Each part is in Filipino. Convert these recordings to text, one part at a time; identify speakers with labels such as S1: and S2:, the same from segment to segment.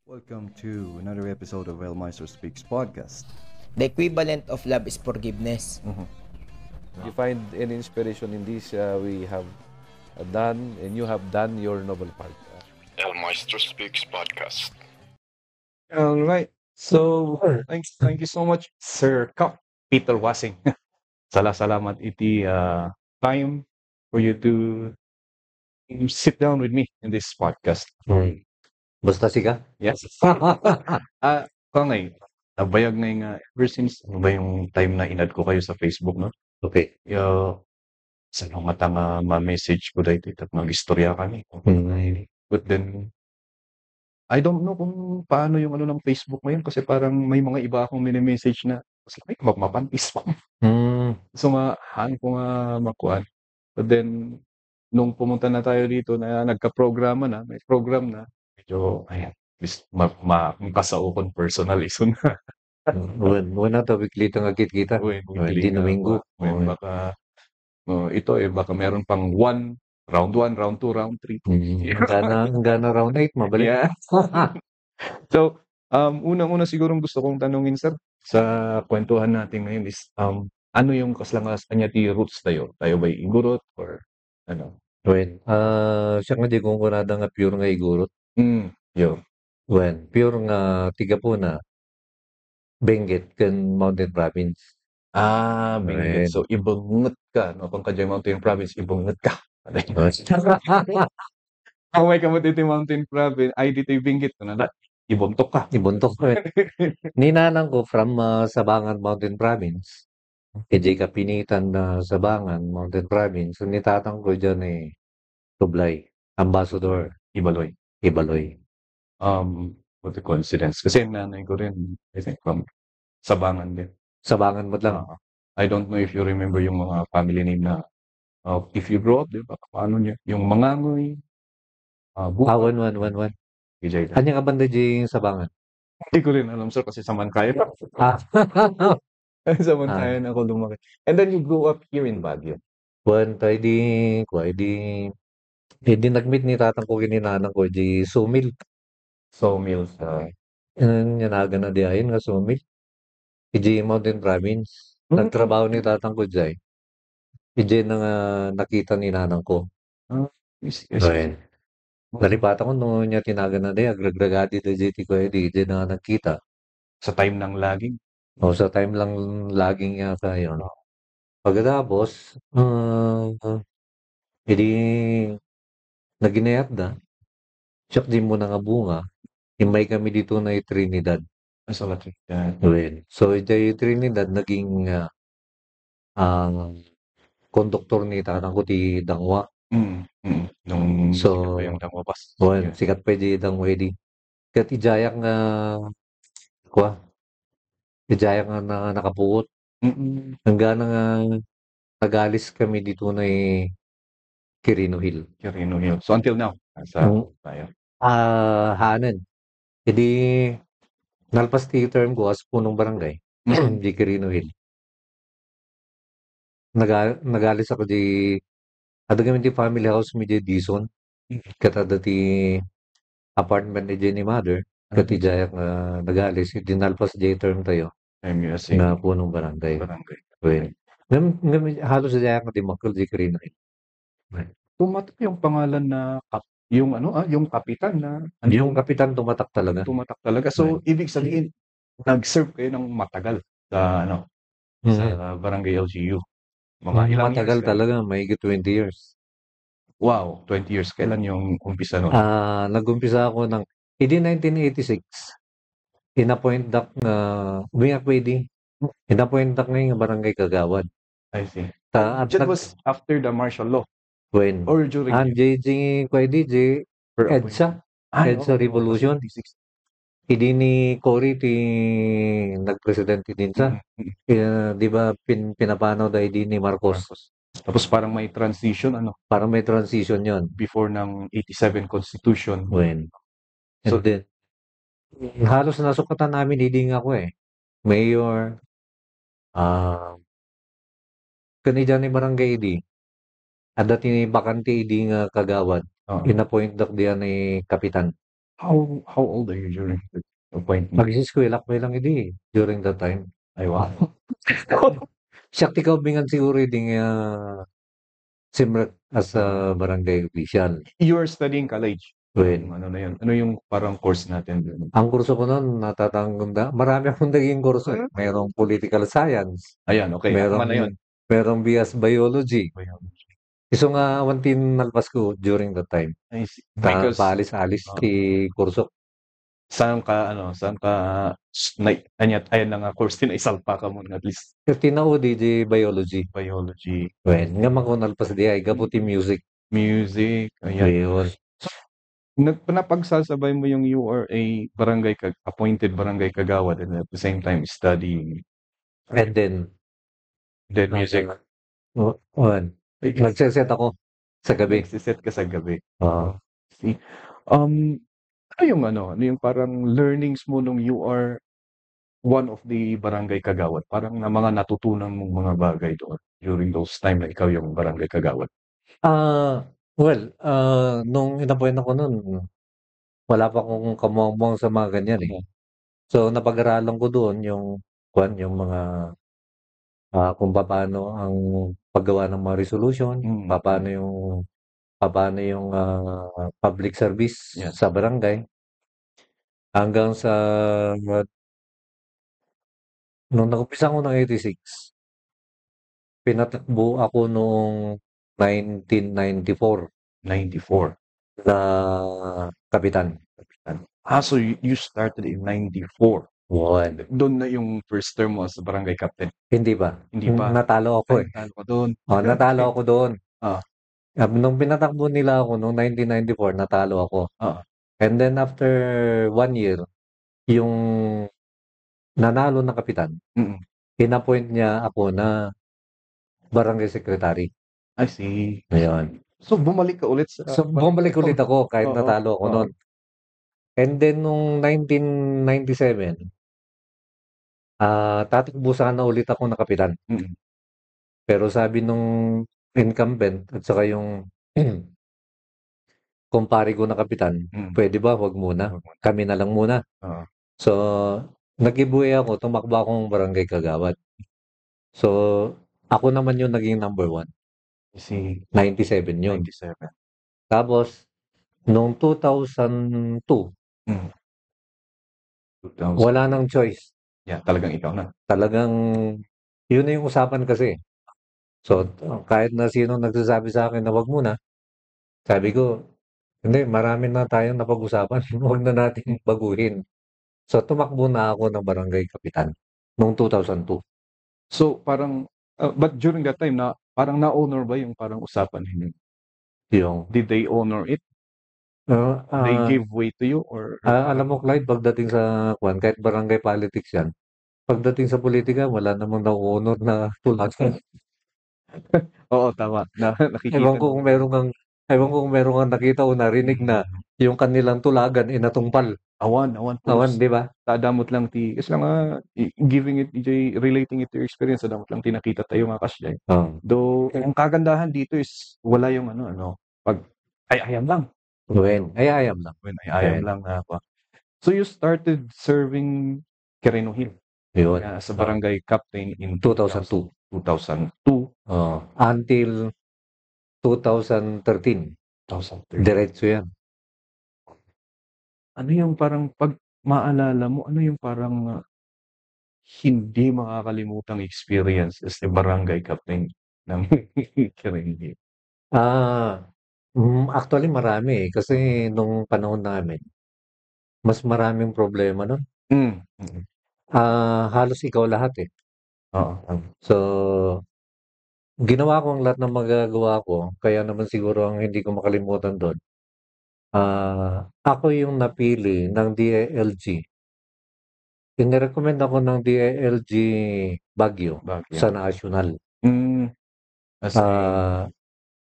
S1: Welcome to another episode of Elmeister Speaks podcast.
S2: The equivalent of love is forgiveness.
S3: You find any inspiration in this, we have done, and you have done your noble part.
S4: Elmeister Speaks podcast.
S5: All right. So, thank you so much, Sir Kap Peter Wasing. Salamat iti time for you to sit down with me in this podcast.
S6: Basta siga?
S5: Yes. Kangay, nabayag ngay nga ever since ano ba yung time na inad ko kayo sa Facebook, no?
S6: Okay.
S5: Sa nga nga ma-message ko dahil at mag-istorya kami. But then, I don't know kung paano yung ano ng Facebook ngayon kasi parang may mga iba akong mini-message na kasi may magmapantis pa. So haan ko nga makuan. But then, nung pumunta na tayo dito na nagka-programa na, may program na, medyo, ayan, bis, makasaukon personal iso na.
S6: Wala ta weekly ta nga kita. Hindi Domingo.
S5: Baka, ito baka meron pang round 1, round 2, round 3.
S6: Gana round 8, mabalik.
S5: Yeah. So, unang-una sigurong gusto kong tanungin, sir, sa kwentuhan natin ngayon is, ano yung kaslangas niya ti roots tayo? Tayo ba igurot or ano?
S6: When, siya nga di kong kunada nga pure nga igurot.
S5: Yo.
S6: When, pure nga tiga po na Benguet kan Mountain Province.
S5: Benguet. So, ibunget ka, no? Kung kadyang Mountain Province, ibunget ka. Away ka mo dito Mountain Province, ay dito Benguet, na ibuntok ka.
S6: Ibuntok ko. Ninanang ko from Sabangan Mountain Province. EJ Kapinitan na Sabangan Mountain Province. So, nitatang ko dyan Tublay. Ambassador.
S5: Ibaloy. What a coincidence. Kasi yung nanay ko rin, I think, from Sabangan din.
S6: Sabangan mo lang.
S5: I don't know if you remember yung mga family name na if you grow up, di ba? Paano niya? Yung Mangangoy,
S6: Wan. Ano nga banda dyan Sabangan?
S5: Hindi ko rin alam, sir, kasi sa Mankayan. Sa Mankayan ako lumaki. And then you grew up here in Baguio.
S6: Wan, tayo di nag-meet ni tatang ko kininanang ko di sumil.
S5: Sawmills.
S6: Yanaga na di ayon nga sumil. Di Mountain Province. Nagtrabaho ni tatang ko dyan. Di na nga nakita ni nanang ko.
S5: Yes.
S6: Ayun. Nalipatan ko nung niya tinaga na di, agragragati na di ko di na nga nakita.
S5: Sa time ng laging.
S6: Sa time lang laging yata yun. Pagkatapos, hindi naginayat na. Siyak din mo na nga bunga. Himay kami dito na Trinidad.
S5: Sa Trinidad.
S6: So, yung Trinidad, naging konduktor ni tatang ko ti Dangwa.
S5: Nung
S6: So,
S5: sikat pa yung Dangwa Pass.
S6: Sikat pa di Dangwa di. Kat ijayak nga, ijayak nga na nakapuot. Hanggang nga nagalis kami dito na Quirino Hill.
S5: So, until now, nasa tayo.
S6: Hanan. Hindi, nalpas ti term ko as punong barangay. Di Quirino Hill. Nagalis ako di, ada kami di family house mi di Dison. Katada ti apartment ni Jenny Mother. Kati jayak nga nagalis. Di nalpas di term tayo. Na punong barangay. Halos jayak nga di makul di Quirino Hill.
S5: Tumatak yung pangalan na yung kapitan na
S6: Yung kapitan tumatak talaga.
S5: So ibig sabihin nag-serve kayo ng matagal sa sa Barangay LGU. Mga ilang
S6: matagal
S5: years
S6: talaga, mahigit 20 years.
S5: Wow, 20 years. Kailan yung umpisa nun?
S6: Nag-umpisa ako ng 1986. Inappoint dak na umiyak pwede. Inappoint dak ngayon ng Barangay Kagawad.
S5: I see. That was after the martial law.
S6: When?
S5: Or during
S6: JJ EDSA Revolution. Hindi ni Cory nag-presidente din sa. Di ba pinapanaw dahil di ni Marcos.
S5: Tapos parang may transition
S6: Parang may transition yon
S5: before ng 87 Constitution.
S6: When? And then, halos nasukatan namin hindi nga ako Mayor, kanina ni Barangay di. Ada tini bakante di nga Kagawad. Inappoint dak diyan ni kapitan.
S5: How old are you during the appointment?
S6: Mag-eskwela ko lang hindi during that time.
S5: Ay, wow.
S6: Siya ikaw bingan siguro din simret as a barangay official.
S5: You're studying college.
S6: When
S5: Ano na yun? Ano yung parang course natin dun?
S6: ang kurso ko noon natatanganda, marami akong naging kurso. Merong political science,
S5: Ayan, okay. Tama na yun.
S6: merong BS biology.
S5: Biology.
S6: Iso nga wantin nalpas ko during that time.
S5: I see.
S6: Ta
S5: Because
S6: paalis-alis ti kurso.
S5: saan ka ayan na nga course din isalpa ka mo at least
S6: Tinaudi di biology.
S5: biology,
S6: When nga man ko nalpas di ay gabuti music.
S5: music, ayan.
S6: Ayun.
S5: Napagsasabay mo yung you are a appointed barangay kagawad and at the same time studying
S6: And then
S5: music.
S6: nagse-set ako sa gabi.
S5: Nagsiset ka sa gabi.
S6: Oo.
S5: See? Ano yung parang learnings mo nung you are one of the barangay kagawad? Parang na mga natutunan mong mga bagay doon during those time na ikaw yung barangay kagawad?
S6: Well, nung inappoint ako nun, wala pa akong kamuang sa mga ganyan eh. So, napag-aralan ko doon yung mga kung paano ang paggawa ng mga resolution, paano yung public service
S5: Yes.
S6: sa barangay. Hanggang sa nung nag-umpisa ako ng 86, pinatakbo ako noong 1994
S5: 94.
S6: na kapitan.
S5: So you started in 94.
S6: One.
S5: Doon na yung first term mo as barangay captain.
S6: Hindi ba?
S5: Hindi pa.
S6: Natalo ako eh.
S5: Natalo ka doon.
S6: Natalo ako doon.
S5: Ah.
S6: Nung pinatakbo nila ako noong 1994, natalo ako. And then after 1 year, yung nanalo na kapitan, inappoint niya ako na barangay secretary.
S5: I see.
S6: Ayun.
S5: So bumalik ka ulit sa
S6: bumalik ulit ako kahit
S5: Oo,
S6: natalo ako
S5: oo.
S6: noon. And then nung 1997, tatakbo sana ulit ako na kapitan. Pero sabi nung incumbent at saka yung kumpare ko na kapitan, pwede ba wag muna? Kami na lang muna.
S5: Oo.
S6: So, nag-giveaway ako, tumakbo akong barangay kagawad. So, ako naman yung naging number 1.
S5: I see.
S6: 97 yun.
S5: 97.
S6: Tapos, noong 2002, wala nang choice.
S5: Yeah, talagang ikaw na.
S6: Talagang, yun na yung usapan kasi. So, kahit na sino nagsasabi sa akin na wag muna, sabi ko, hindi, marami na tayong napag-usapan. Huwag na natin baguhin. So, tumakbo na ako ng barangay kapitan noong 2002.
S5: So parang but during that time na parang na-honor ba yung parang usapan ninyo? Did they honor it? They gave way to you or
S6: alam mo, Clyde, pagdating sa kahit barangay politics yan, pagdating sa politika, wala namang na-honor na tulagan.
S5: Oo, tama. Nakikita.
S6: Ewan ko kung meron kang nakita o narinig na yung kanilang tulagan inatungpal.
S5: Awan,
S6: di ba?
S5: Tadamot lang kasi nga giving it relating it to your experience, tadamot lang nakita tayo nga kasya. Though ang kagandahan dito is wala yung pag ayam lang.
S6: Ayam lang.
S5: Ayam lang na ako. So you started serving Quirino Hill.
S6: Yun.
S5: Sa barangay captain in
S6: 2002.
S5: 2002.
S6: Until 2013. Diretso yan.
S5: Ano yung parang pag maalala mo, ano yung parang hindi makakalimutang experience as a barangay captain ng Quirino Hill?
S6: Actually marami kasi nung panahon namin, mas maraming problema nun. Halos ikaw lahat eh. So, ginawa ko ang lahat ng magagawa ko, kaya naman siguro ang hindi ko makalimutan doon. Ako yung napili ng DILG. Inirecommend ako ng DILG Baguio sa national.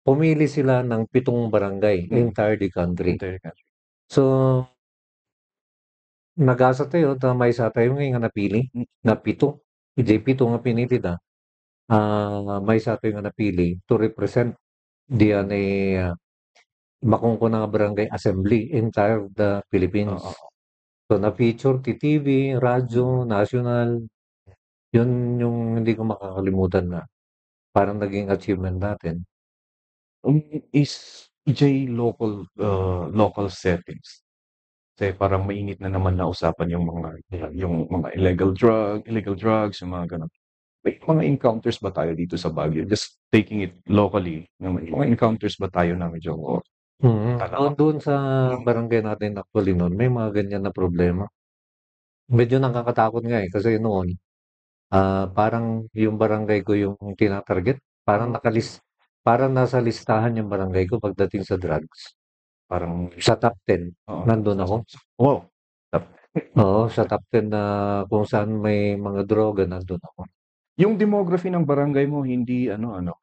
S6: Pumili sila ng 7 barangay entire the country. So, nag-asa tayo na may isa tayo nga napili na 7. J7 nga pinili na. May isa tayo nga napili to represent diyan Makungkunang Barangay Assembly, entire the Philippines.
S5: Oo.
S6: So, na-feature TV, radyo, national. Yun yung hindi ko makakalimutan na parang naging achievement natin.
S5: Is local settings. Kasi parang mainit na naman na usapan yung mga illegal drugs, yung mga gano'n. May mga encounters ba tayo dito sa Baguio? Just taking it locally, may mga encounters ba tayo na medyo talamak?
S6: Doon sa barangay natin actually noon, may mga ganyan na problema. Medyo nakakatakot nga eh, kasi noon, parang yung barangay ko yung tinatarget. Parang nasa listahan yung barangay ko pagdating sa drugs.
S5: Parang
S6: Sa top 10,
S5: oo.
S6: nandun ako.
S5: Wow!
S6: Oo, sa top 10 na kung saan may mga droga, nandun ako.
S5: Yung demography ng barangay mo hindi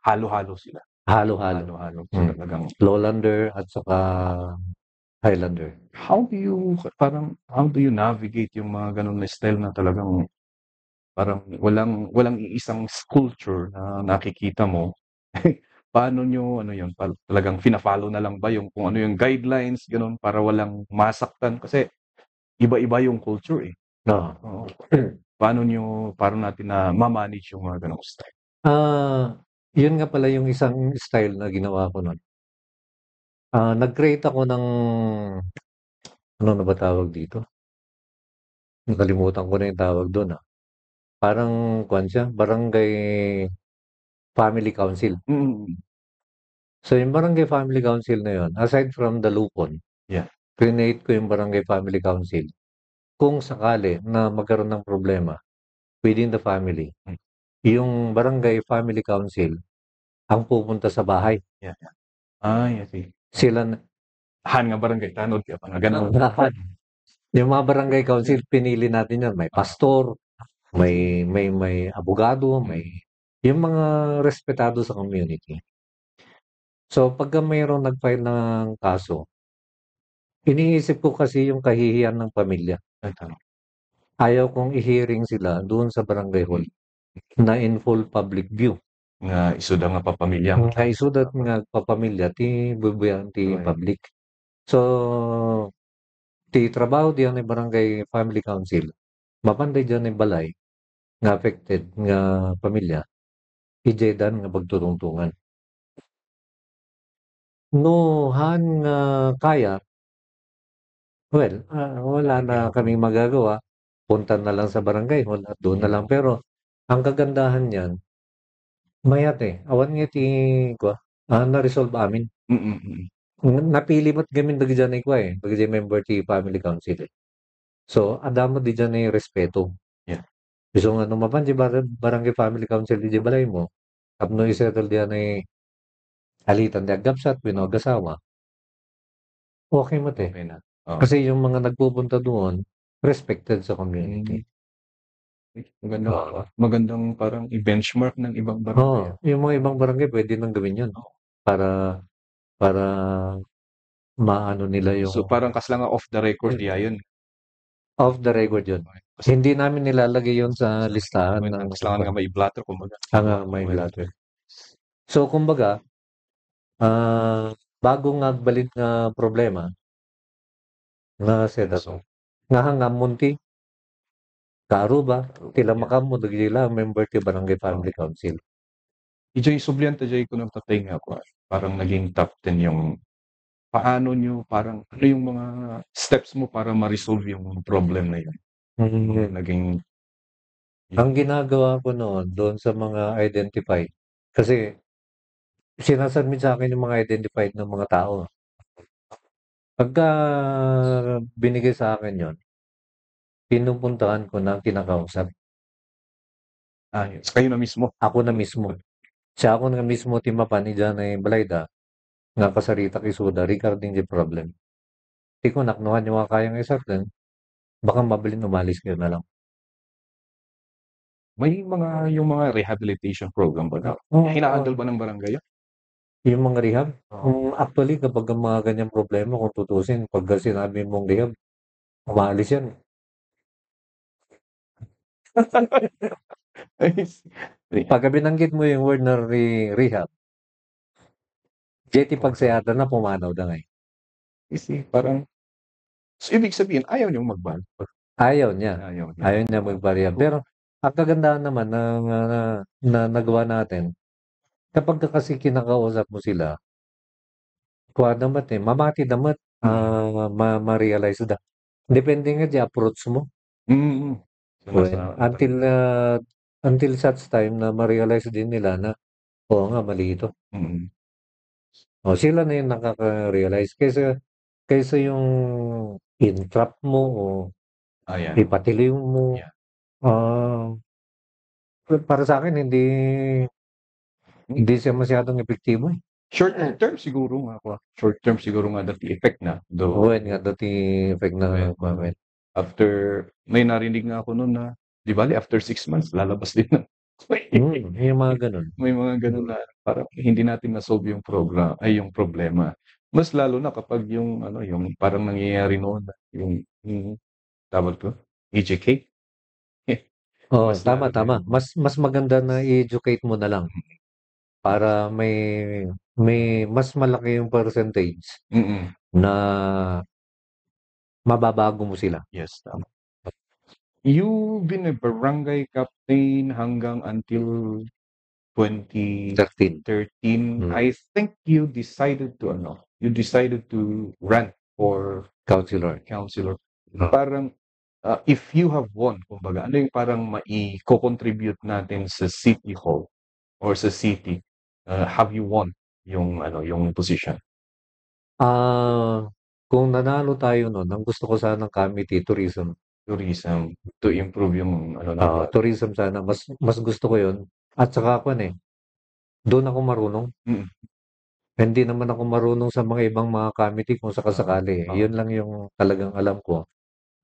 S5: halo-halo sila.
S6: Halo-halo.
S5: Halo-halo. So
S6: Mm.
S5: talagang
S6: Lowlander at saka Highlander.
S5: how do you navigate yung mga gano'n na style na talagang parang walang iisang culture na nakikita mo? Paano niyo yun, talagang fina-follow na lang ba yung kung ano yung guidelines gano'n para walang masaktan? Kasi iba-iba yung culture, eh.
S6: Oo.
S5: Oo. Paano natin na ma-manage yung mga gano'ng style?
S6: Yun nga pala yung isang style na ginawa ko nun. Nag-create ako ng ano na ba tawag dito? Nakalimutan ko na yung tawag dun, Parang kuwan siya, Barangay Family Council.
S5: Mm.
S6: So, yung Barangay Family Council na yun, aside from the Lupon,
S5: Yeah.
S6: create ko yung Barangay Family Council. Kung sakali na magkaroon ng problema within the family, yung Barangay Family Council ang pupunta sa bahay.
S5: Yeah. I see.
S6: Sila na
S5: Han nga barangay tanod kaya pa nga gano'n.
S6: yung mga barangay council, pinili natin yan. May pastor, may abogado, yung mga respetado sa community. So, pagka mayroong nag-file ng kaso, iniisip ko kasi yung kahihiyan ng pamilya. Ayaw kong i-hearing sila doon sa barangay hall na in full public view.
S5: Nga isuda nga papamilya.
S6: Nga isudat nga papamilya, ti bubuyan ti
S5: Right.
S6: public. So, ti trabaho diyan ni Barangay Family Council, mapanday diyan ni balay nga affected nga pamilya, ijedan nga pagtutungtungan. No, han nga kaya, well, wala na kaming magagawa. Punta na lang sa barangay hall at doon na lang. Pero ang kagandahan niyan, mayat awan nga ti na-resolve amin. Napili mo't gamin dagiti ni kwa dagiti member ti family council. So, adamo di diyan ay respeto.
S5: Yeah.
S6: So nga mapan di barangay family council di balay mo, tapno isettle diyan ay alitan di agapsat wenno agasawa. Okay mo te.
S5: Okay na. Oo.
S6: Kasi yung mga nagpupunta doon, respected sa community.
S5: Magandang parang i-benchmark ng ibang barangay.
S6: Yung mga ibang barangay pwede nang gawin yun. Para maano nila yung
S5: So parang kasla nga off the record yun.
S6: off the record yun. Hindi namin nilalagay yun sa listahan ng
S5: Kasla nga may blatter kumbaga.
S6: may blatter. So kumbaga, bago nga balit nga problema, nga setup
S5: So,
S6: nga hangam munti, Kaaruba, tila makamo dagila member ti Barangay Family Council.
S5: Ijay sublian tajay ko nang tatay nga ko. Parang naging top 10 yung paano nyo, parang ano yung mga steps mo para ma-resolve yung problem na yun. Naging
S6: Ang ginagawa ko noon doon sa mga identified, kasi sinasubmit sa akin yung mga identified ng mga tao. Pagka binigay sa akin yon, pinupuntahan ko na ang kinakausap.
S5: kayo na mismo.
S6: Ako na mismo. Siya ako na mismo timapan ni Janay Balayda nga kasarita kisuda regarding the problem. Di ko naknuhan yung mga kayang isartan, baka mabilin umalis kayo na lang.
S5: May yung mga rehabilitation program ba na? Hinahandle ba ng barangay yun?
S6: Yung mga rehab, actually kapag ang mga ganyang problema, kung tutusin, pag sinabi mong rehab, umalis yan. Pagka binanggit mo yung word na rehab, Jetty pagsayatan na pumanaw na ngayon.
S5: Kasi parang, so ibig sabihin, ayaw niyong mag-ban.
S6: Ayaw niya.
S5: Ayaw niya.
S6: Ayaw niya magbarya. Pero ang kagandahan naman na nagawa natin, kapag ka kasi kinakausap mo sila, kuha naman mamati naman, ma-realize na. Depende nga di approach mo.
S5: Mm.
S6: Until such time na ma-realize din nila na, oo nga, mali ito.
S5: Mm.
S6: O, sila na yung nakaka-realize. Kaysa yung in-trap mo o
S5: Ayan.
S6: ipatiliw mo.
S5: Yeah.
S6: Para sa akin, hindi siya masyadong epektibo.
S5: Short term siguro nga ako. Short term siguro nga that the effect na.
S6: Oo, nga dati effect na comment.
S5: After, may narinig nga ako noon na, di bali, after 6 months, lalabas din na.
S6: Yung mga ganun.
S5: May mga ganun na parang hindi natin na-solve yung yung problema. Mas lalo na kapag yung parang nangyayari noon, yung tawag ko, EJK.
S6: Oh, tama. Mas maganda na i-educate mo na lang para may mas malaki yung percentage na mababago mo sila.
S5: Yes, tama. You've been a barangay captain hanggang until 2013. I think you decided to run for
S6: Councilor.
S5: Parang if you have won, kumbaga, ano yung parang mai-contribute natin sa City Hall or sa city? Have you won yung position?
S6: Kung nanalo tayo noon, ang gusto ko sanang committee, tourism
S5: to improve yung
S6: tourism sana. Mas gusto ko yun. At saka doon ako marunong. Hindi naman ako marunong sa mga ibang mga committee kung sakasakali. Yun lang yung talagang alam ko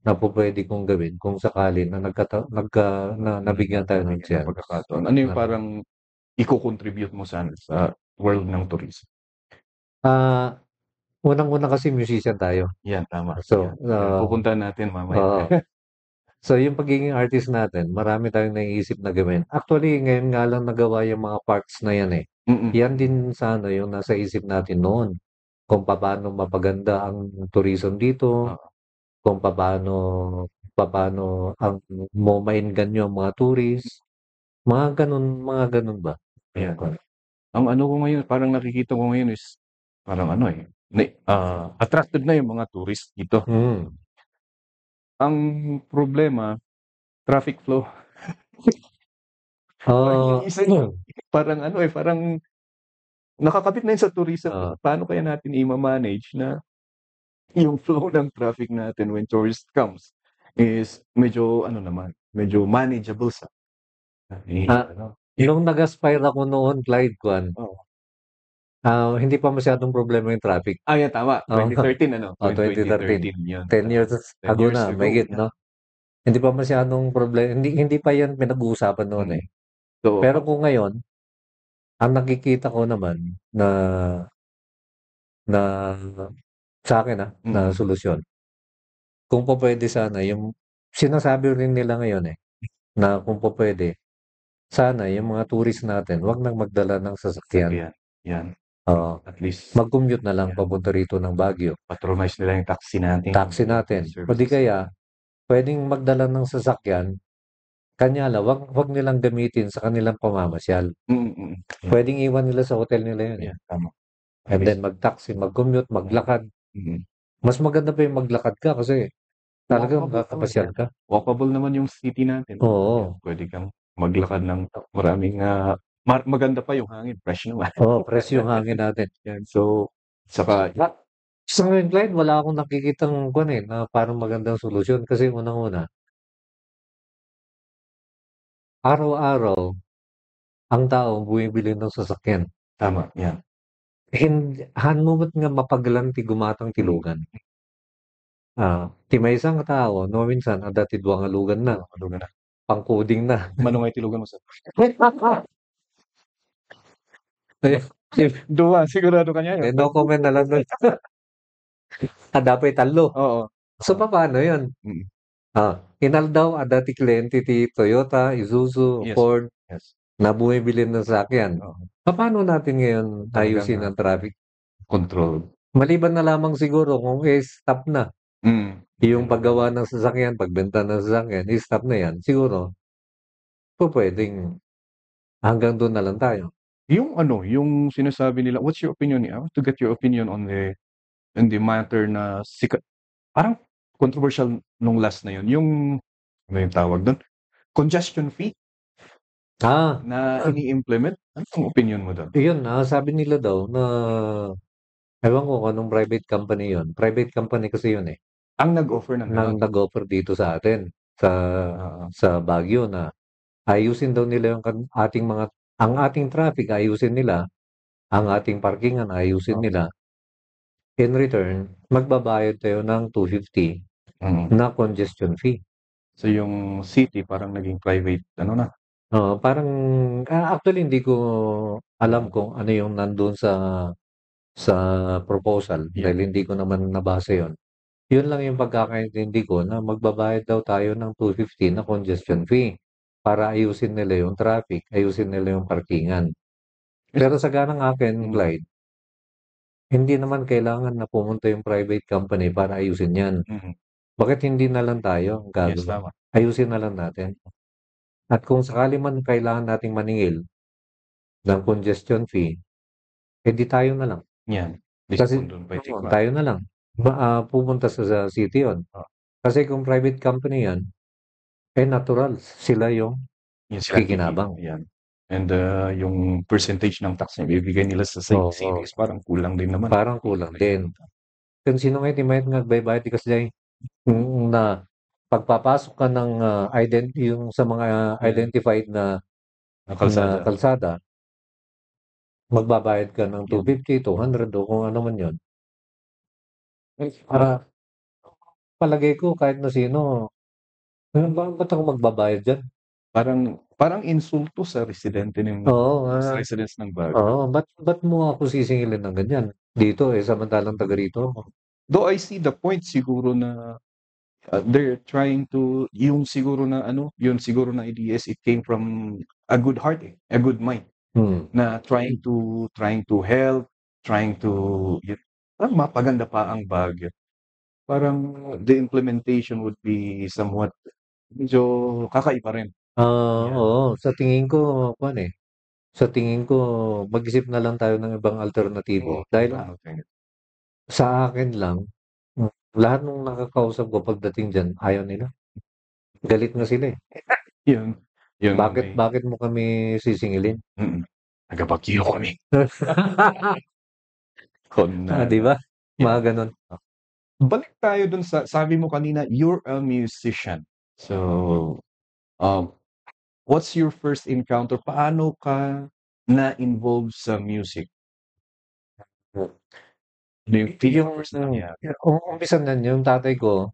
S6: na pwede kong gawin kung sakali na nabigyan tayo ng chance.
S5: Pagkakataon. Ano yung parang i-contribute mo sana sa world ng tourism?
S6: Unang-una kasi musician tayo.
S5: Yan, tama.
S6: So,
S5: pupuntahan natin mamaya.
S6: So, yung pagiging artist natin, marami tayong naiisip na gawin. Actually, ngayon nga lang nagawa yung mga parts na yan eh. Yan din sana yung nasa isip natin noon. Kung paano mapaganda ang tourism dito, kung paano ang mo mainganyo ang mga tourist, mga ganun ba?
S5: Ayan. Ang ano ko ngayon, parang nakikita ko ngayon is parang attracted na yung mga tourist dito. Ang problema, traffic flow. Parang parang nakakapit na yun sa tourism. Paano kaya natin i-manage na yung flow ng traffic natin when tourist comes is medyo manageable sa.
S6: Nung nag-aspire ako noon, Clyde hindi pa masyadong problema yung traffic.
S5: Yan, tama. 2013,
S6: 2013.
S5: Yun.
S6: 10 years ago na, may no? Hindi pa masyadong problema. Hindi pa yan pinag-uusapan noon eh.
S5: So,
S6: pero kung ngayon, ang nakikita ko naman na sa akin na solusyon. Kung po pwede sana, yung sinasabi rin nila ngayon na kung po pwede, sana yung mga tourist natin, wag nang magdala ng sasakyan.
S5: Yan.
S6: At least mag-commute na lang papunta rito ng Baguio.
S5: Patronize nila yung taxi natin.
S6: O di kaya, pwedeng magdala ng sasakyan, kanya lang, wag nilang gamitin sa kanilang pamamasyal. Pwedeng iwan nila sa hotel nila yun.
S5: Tama.
S6: And then mag-taxi, mag-commute, maglakad. Mas maganda pa yung maglakad ka kasi talagang makakapasyal ka.
S5: Walkable naman yung city natin.
S6: Oo.
S5: Pwede kang maglakad ng maraming maganda pa yung hangin, fresh naman.
S6: Fresh yung hangin natin.
S5: Yan. So, saka
S6: sa ngayon, Clyde, wala akong nakikitang na parang magandang solusyon kasi unang-una, araw-araw, ang tao bumibili ng sasakyan.
S5: Tama, yan.
S6: Hanumot nga mapagalanti gumatang tilugan. Ti may isang tao, no minsan, dati duwang alugan na. Pang-coding na.
S5: Manong ay tilugan mo sa
S6: Duwa,
S5: sigurado ka niya.
S6: No comment na lang doon. Dapat talo.
S5: Oo.
S6: So, paano yun? Inaldaw dati kliyente ti Toyota, Isuzu, Ford, na bumibili ng sasakyan. Paano natin ngayon ayusin ang traffic?
S5: controlled.
S6: Maliban na lamang siguro kung stop na. Yung paggawa ng sasakyan, pagbenta ng sasakyan, stop na yan. Siguro, pwedeng hanggang doon na lang tayo.
S5: Yung sinasabi nila, what's your opinion? I want to get your opinion on the matter na parang controversial nung last na yun. Ano yung tawag doon? Congestion fee na ini-implement. Anong opinion mo doon?
S6: Yun, sabi nila daw na ewan ko kung anong private company yun. Private company kasi yun eh.
S5: Ang nag-offer ng
S6: Nang nag-offer dito sa atin sa Baguio na ayusin daw nila yung ang ating traffic ayusin nila, ang ating parkingan ayusin nila. In return, magbabayad tayo ng 250 na congestion fee.
S5: So yung city parang naging private na?
S6: Parang actually hindi ko alam kung ano yung nandun sa proposal dahil hindi ko naman nabasa yon. Yun lang yung pagkakaintindi ko na magbabayad daw tayo ng 250 na congestion fee para ayusin nila yung traffic, ayusin nila yung parkingan. Pero sa ganang akin, Clyde, hindi naman kailangan na pumunta yung private company para ayusin yan. Bakit hindi na lang tayo gagawa? Ayusin na lang natin. At kung sakali man kailangan nating maningil ng congestion fee, edi tayo na lang.
S5: Yan.
S6: Kasi tayo na lang. Pupunta sa city yun. Kasi kung private company yan, natural. Sila yung kikinabang.
S5: Yan. And yung percentage ng tax na ibibigay nila sa city is parang kulang din naman.
S6: Parang kulang din. Kung sino nga itimayat nga baybayad kasi na pagpapasok ka ng yung sa mga identified na kalsada, magbabayad ka ng 250, 200 o kung ano man yun. Palagay ko kahit na sino, ba't ako magbabayad dyan?
S5: Parang insulto sa residente sa residents ng Baguio.
S6: Oo, ba't mo ako sisingilin ng ganyan? Dito samantalang taga rito.
S5: Though I see the point siguro na they're trying to, yung siguro na ideas, it came from a good heart, a good mind. Na trying to help, trying to parang mapaganda pa ang Baguio. Parang the implementation would be somewhat medyo kakaiba rin.
S6: Oo, sa tingin ko mag-isip na lang tayo ng ibang alternatibo. Dahil sa akin lang, lahat ng nakakausap ko pagdating dyan, ayaw nila. Galit na sila eh.
S5: Yun.
S6: Bakit mo kami sisingilin?
S5: Taga-Baguio kami.
S6: Di ba? Mga ganun.
S5: Balik tayo dun sa, sabi mo kanina, you're a musician. So, what's your first encounter? Paano ka na-involve sa music?
S6: Umpisa na yung tatay ko,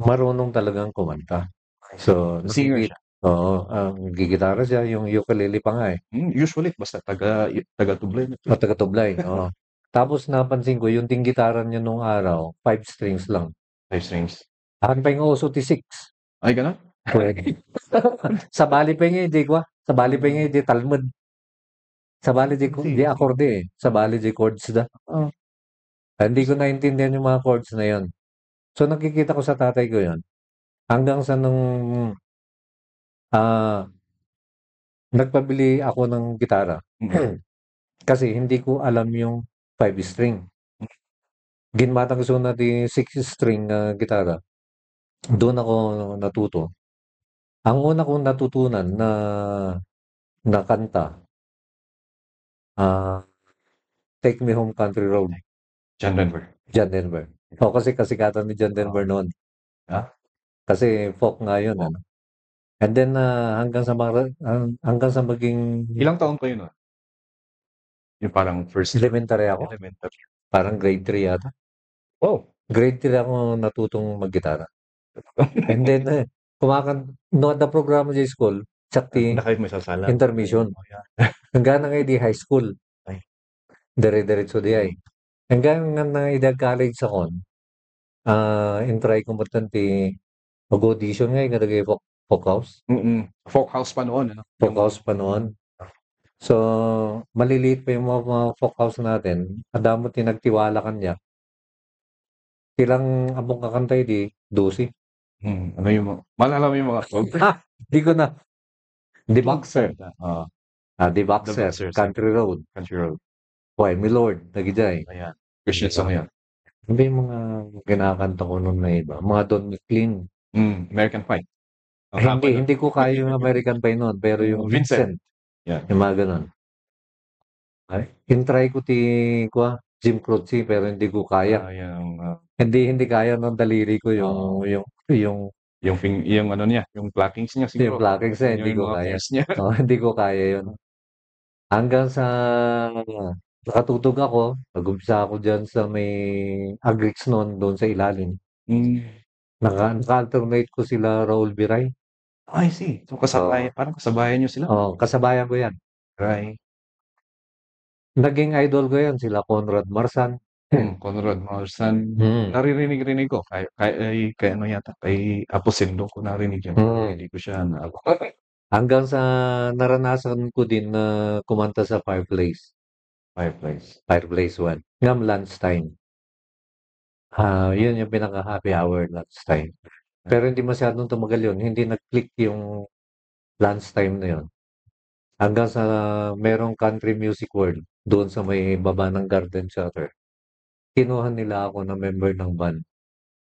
S6: marunong talagang kumanta. So,
S5: singer siya?
S6: Oo, gigitara siya, yung ukulele pa nga eh.
S5: Usually, basta taga-tublay.
S6: Taga-tublay, oo. Tapos napansin ko, yung tinggitaran niya nung araw, 5 strings lang.
S5: 5 strings?
S6: Akin pa yung OSO T6.
S5: Ay, gano'n?
S6: Pwede. Sa bali pa nga, di kwa. Sa bali pa nga, di talmud. Sa bali di akorde eh. Sa bali di chords da. Hindi ko naintindihan yung mga chords na yon. So nakikita ko sa tatay ko yon. Hanggang sa nung nagpabili ako ng gitara. Kasi hindi ko alam yung 5 string. Ginmatang gusto natin 6 string na gitara. Doon ako natuto. Ang una kong natutunan na kanta, Take Me Home Country Road.
S5: John Denver.
S6: Kasi kasikatan ni John Denver noon. Kasi folk nga yun. And then hanggang sa maging...
S5: Ilang taon pa yun? Yung parang first...
S6: Elementary ako. Parang grade 3 yata. Grade 3 ako natutong maggitara. And then, the program sa school, sakti intermission. Hanggang nga di high school. Dire-diretso di ay. Hanggang nga college ako, intry ko matante mag-audition nga yung folk house.
S5: Folk house pa noon.
S6: Folk house pa noon. So, maliliit pa yung mga folk house natin. Adamo tinagtiwala kanya. Ilang among kakantay di 12.
S5: Ano yung mga maalala mo yung mga
S6: Di ko na. The Boxer.
S5: Oo,
S6: The
S5: The
S6: Boxer.
S5: Boxers,
S6: Country Road.
S5: Country Road.
S6: Why, My Lord. Nagijay.
S5: Ayan. Christian song yan.
S6: Ano yung mga kinakanta ko nun na iba? Mga Don McLean.
S5: American Pie. Ang haba nun.
S6: Hindi ko kaya yung American Pie nun, pero yung
S5: Vincent.
S6: Vincent.
S5: Yan.
S6: Yung mga ganun. Ay, try ko Jim Croce, pero hindi ko kaya. Hindi kaya ng daliri ko
S5: yung ano niya, yung pluckings niya siguro.
S6: yung pluckings niya, hindi
S5: Yung
S6: ko
S5: mga
S6: kaya.
S5: chords niya.
S6: Hindi ko kaya yun. Hanggang sa nakatutog ako, nag-umpisa ako dyan sa may Agrix noon, doon sa ilalim. Naka-alternate ko sila Raul Biray.
S5: I see. So parang kasabayan niyo sila.
S6: Kasabayan ko yan.
S5: Right.
S6: Naging idol ko yan, sila Conrad Marsan.
S5: Conrad Marsan. Naririnig ko. Kay ano yata, kay Aposendo ko narinig yan. Hindi ko siya
S6: Hanggang sa naranasan ko din na kumanta sa Fireplace. Fireplace 1. Ngam lunchtime. Yun yung pinaka-happy hour lunchtime. Pero hindi masyadong tumagal yun. Hindi nag-click yung lunchtime na yun. Hanggang sa merong country music world doon sa may baba ng Garden Shutter. Kinuha nila ako na member ng band.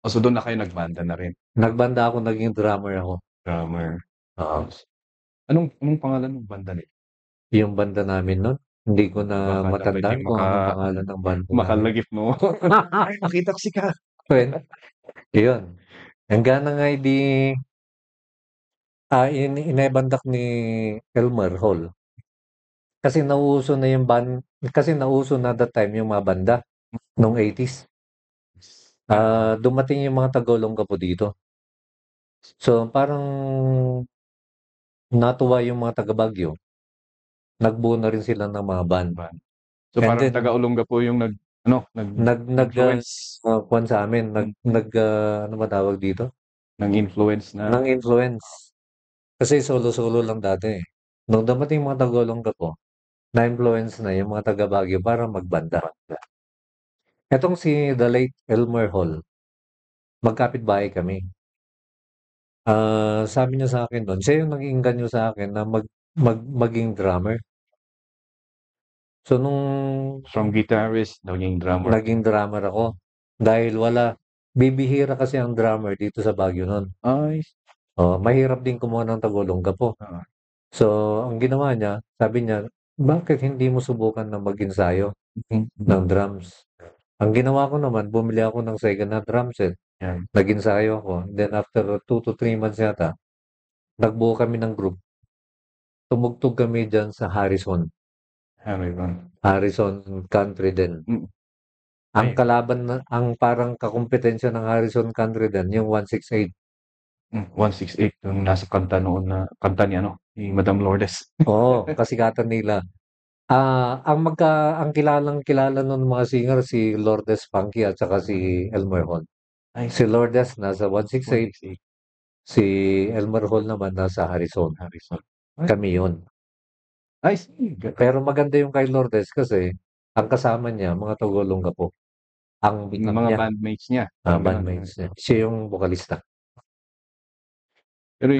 S5: So doon na kayo nagbanda na rin?
S6: Nagbanda ako, naging drummer ako.
S5: Drummer. Anong pangalan ng banda nila?
S6: Yung banda namin nun, hindi ko na matandaan kung anong pangalan ng band ko.
S5: Makalagip mo. Ay, nakita ko si Ka.
S6: Well, yun. Hanggang na nga inebandak ni Elmer Hall. Kasi nauso na yung band, kasi nauso na that time yung mga banda nung 80s. Dumating yung mga Tagaolongga po dito. So, parang natuwa yung mga taga-Baguio. Nagbuo na rin sila ng mga band.
S5: So, parang Tagaolongga po yung nag-influence
S6: sa amin. Ano ba tawag dito?
S5: Nang-influence na?
S6: Nang-influence. Kasi solo-solo lang dati. Nung dumating mga Tagaolongga po, na-influence na yung mga taga-Baguio para magbanda. Etong si the late Elmer Hall, magkapit-bahay kami. Sabi niya sa akin doon, siya yung nag-iinganyo sa akin na maging drummer. So,
S5: from guitarist, naging drummer.
S6: Naging drummer ako. Dahil bibihira kasi ang drummer dito sa Baguio noon. Mahirap din kumuha ng Tagaolongga po. So, ang ginawa niya, sabi niya, bakit hindi mo subukan na mag-ensayo ng drums? Ang ginawa ko naman, bumili ako ng second hand drum set. Nag-ensayo ako. Then after 2 to 3 months yata, nagbuo kami ng group. Tumugtog kami dyan sa Harrison Country din. Ang kalaban, ang parang kakumpetensya ng Harrison Country din, yung 168.
S5: 168, yung nasa kanta noon na, kanta niya, ni Madam Lourdes.
S6: Oo, kasikatan nila. Ang kilala nun mga singer, si Lourdes Funky at saka si Elmer Hall. Si Lourdes nasa 168. Si Elmer Hall naman nasa Harrison. Kami yun.
S5: I see.
S6: Pero maganda yung kay Lourdes kasi ang kasama niya, mga Tagaolongga po. Ang
S5: mga bandmates niya.
S6: Bandmates niya. Siya yung vokalista.
S5: Pero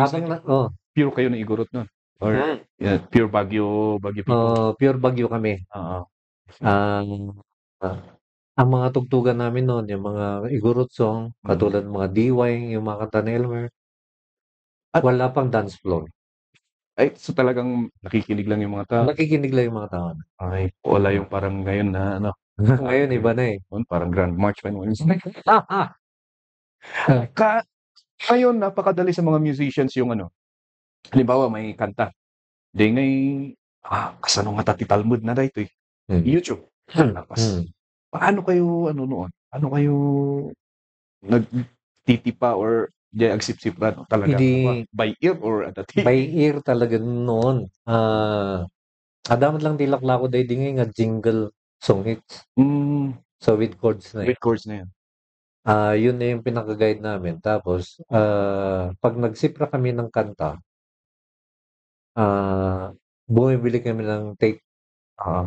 S5: pure kayo na Igorot nun? Or pure Baguio people?
S6: Pure Baguio kami. Ang mga tugtugan namin noon, yung mga Igorot song, katulad ng mga Diway, yung mga kanta ni Elmer. At wala pang dance floor.
S5: Ay, so talagang nakikinig lang yung mga tao?
S6: Nakikinig lang yung mga tao.
S5: Ay, wala yung parang ngayon na
S6: Ngayon, iba na eh.
S5: Parang Grand March pa yun. Ngayon, napakadali sa mga musicians yung halimbawa, may kanta. Di ngay, kasano nga tati Talmud na dito eh. YouTube. Paano kayo, noon? Paano kayo nagtitipa or agsip-sipran talaga? By ear or
S6: by ear talaga noon. Adamat lang tilak-lako day di nga jingle song hits. So with chords na yun.
S5: With chords na yun.
S6: Yun na yung pinaka-guide namin. Tapos, pag nagsipra kami ng kanta, bumibili kami ng tape.
S5: Oo.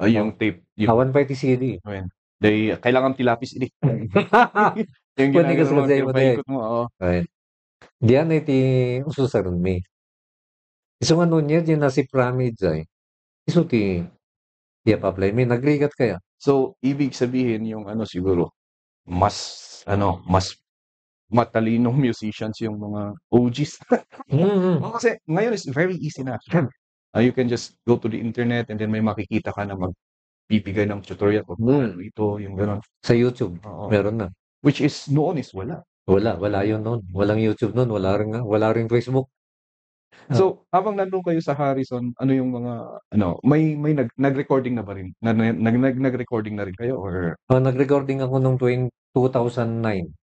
S5: Yung tape,
S6: Awan pa iti CD.
S5: when kailangan tilapis ini. Yung
S6: Kundi ka
S5: ginagano mo,
S6: sa
S5: yung
S6: mo
S5: paikot mo, oo.
S6: Ayun. Diyan iti ususaron mi. Iso nga nun yan, yung nasi pramid ay. Iso ti, pa-apply mi. Nagrigat kaya.
S5: So, ibig sabihin yung siguro, mas matalinong musicians yung mga OGs. Kasi ngayon is very easy na. You can just go to the internet and then may makikita ka na magbibigay ng tutorial kung paano ito, yung gano'n.
S6: Sa YouTube,
S5: Oo.
S6: meron na.
S5: Which is noon is wala.
S6: Wala yun noon. Walang YouTube noon, wala rin Facebook.
S5: So, habang nandun kayo sa Harrison, ano yung mga may nag-recording na ba rin? Nag-recording na rin kayo or
S6: Nag-recording ako nung 2009.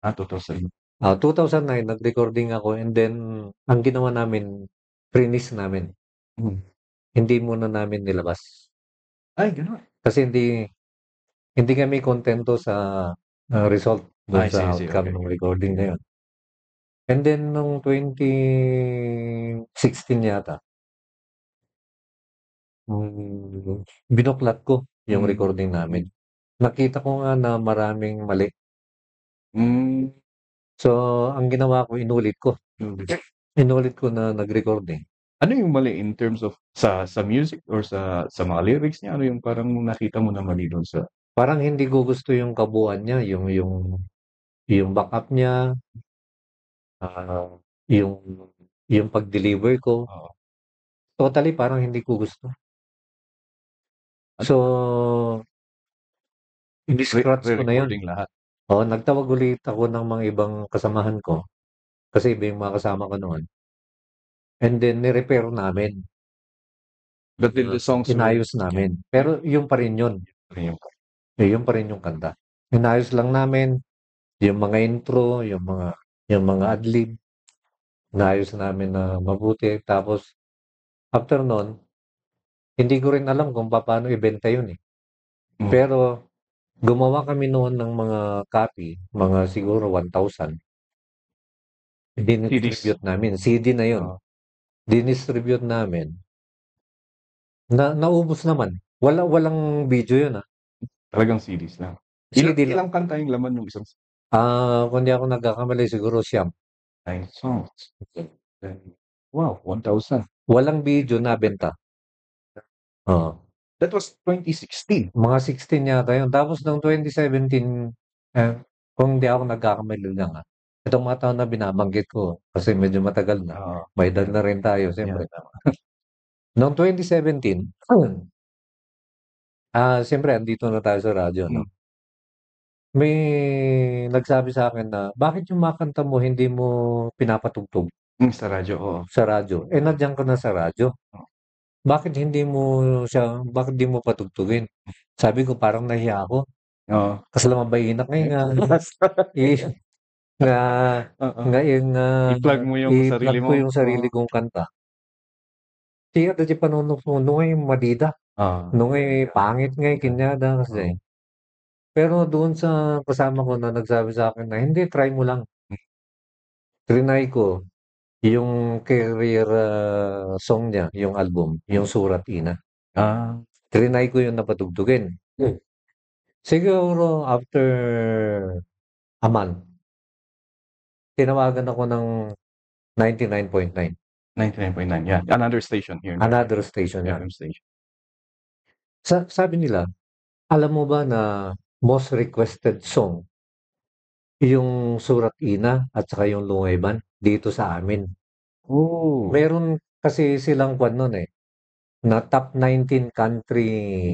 S5: 2000?
S6: 2009, nag-recording ako and then, ang ginawa namin, prinish namin. Hindi muna namin nilabas.
S5: Ay, gano'n.
S6: Kasi hindi kami kontento sa result doon sa
S5: sige,
S6: outcome
S5: okay.
S6: ng recording na yun. And then, nung 2016 yata, binuklat ko yung recording namin. Nakita ko nga na maraming mali. So, ang ginawa ko, inulit ko. Inulit ko na nag-recording.
S5: Ano yung mali in terms of sa music or sa mga lyrics niya? Ano yung parang nakita mo na mali doon sa...
S6: Parang hindi ko gusto yung kabuuan niya, yung backup niya, yung pag-deliver ko.
S5: Oo.
S6: Totally, parang hindi ko gusto. So, in-scratch ko na yun.
S5: Re-recording lahat.
S6: Nagtawag ulit ako ng mga ibang kasamahan ko. Kasi iba yung mga kasama ko noon. And then, ni-repair namin.
S5: But then the songs
S6: Inayos namin. Pero yung pa rin yun. Yung pa rin yung kanta. Inayos lang namin. Yung mga intro, yung mga adlib. Inayos namin na mabuti. Tapos, after nun, hindi ko rin alam kung paano ibenta yun eh. Pero, gumawa kami noon ng mga copy, mga siguro 1,000. Dinistribute namin. CD na yun. Dinistribute namin. Naubos naman. Walang video yun ah.
S5: Talagang CDs lang. Ilang kanta yung laman ng isang CD?
S6: Kung di ako nagkakamali, siguro 9
S5: songs. Wow, 1,000.
S6: Walang video na benta.
S5: That was 2016.
S6: Mga 16 yata yun. Tapos noong 2017, kung di ako nagkakamali lang itong mga taon na binabanggit ko, kasi medyo matagal na. May edad na rin tayo, siyempre. Noong 2017, siyempre, andito na tayo sa radyo, no? May nagsabi sa akin na, bakit yung mga kanta mo hindi mo pinapatugtog?
S5: Sa radyo, oo.
S6: Sa radyo. Nandiyan ka na sa radyo. Bakit di mo patugtugin? Sabi ko, parang nahiya ako. Kasi lamang ngayon
S5: i-plug mo yung sarili mo.
S6: I-plug ko yung sarili kong kanta. Siya dati panunok mo, nung ay madida. Nung ay pangit ngay kinyada kasi. Pero doon sa kasama ko na nagsabi sa akin na, hindi, try mo lang. Trinay ko yung career song niya, yung album, yung Surat Ina. Trinay ko yung napatugtugin. Siguro after a month, tinawagan ako ng 99.9.
S5: 99.9, yeah. Another station here.
S6: Another station yan.
S5: Station.
S6: Sabi nila, alam mo ba na most requested song yung Surat Ina at saka yung Lungayban dito sa amin? Meron kasi silang kwan nun na top 19 country.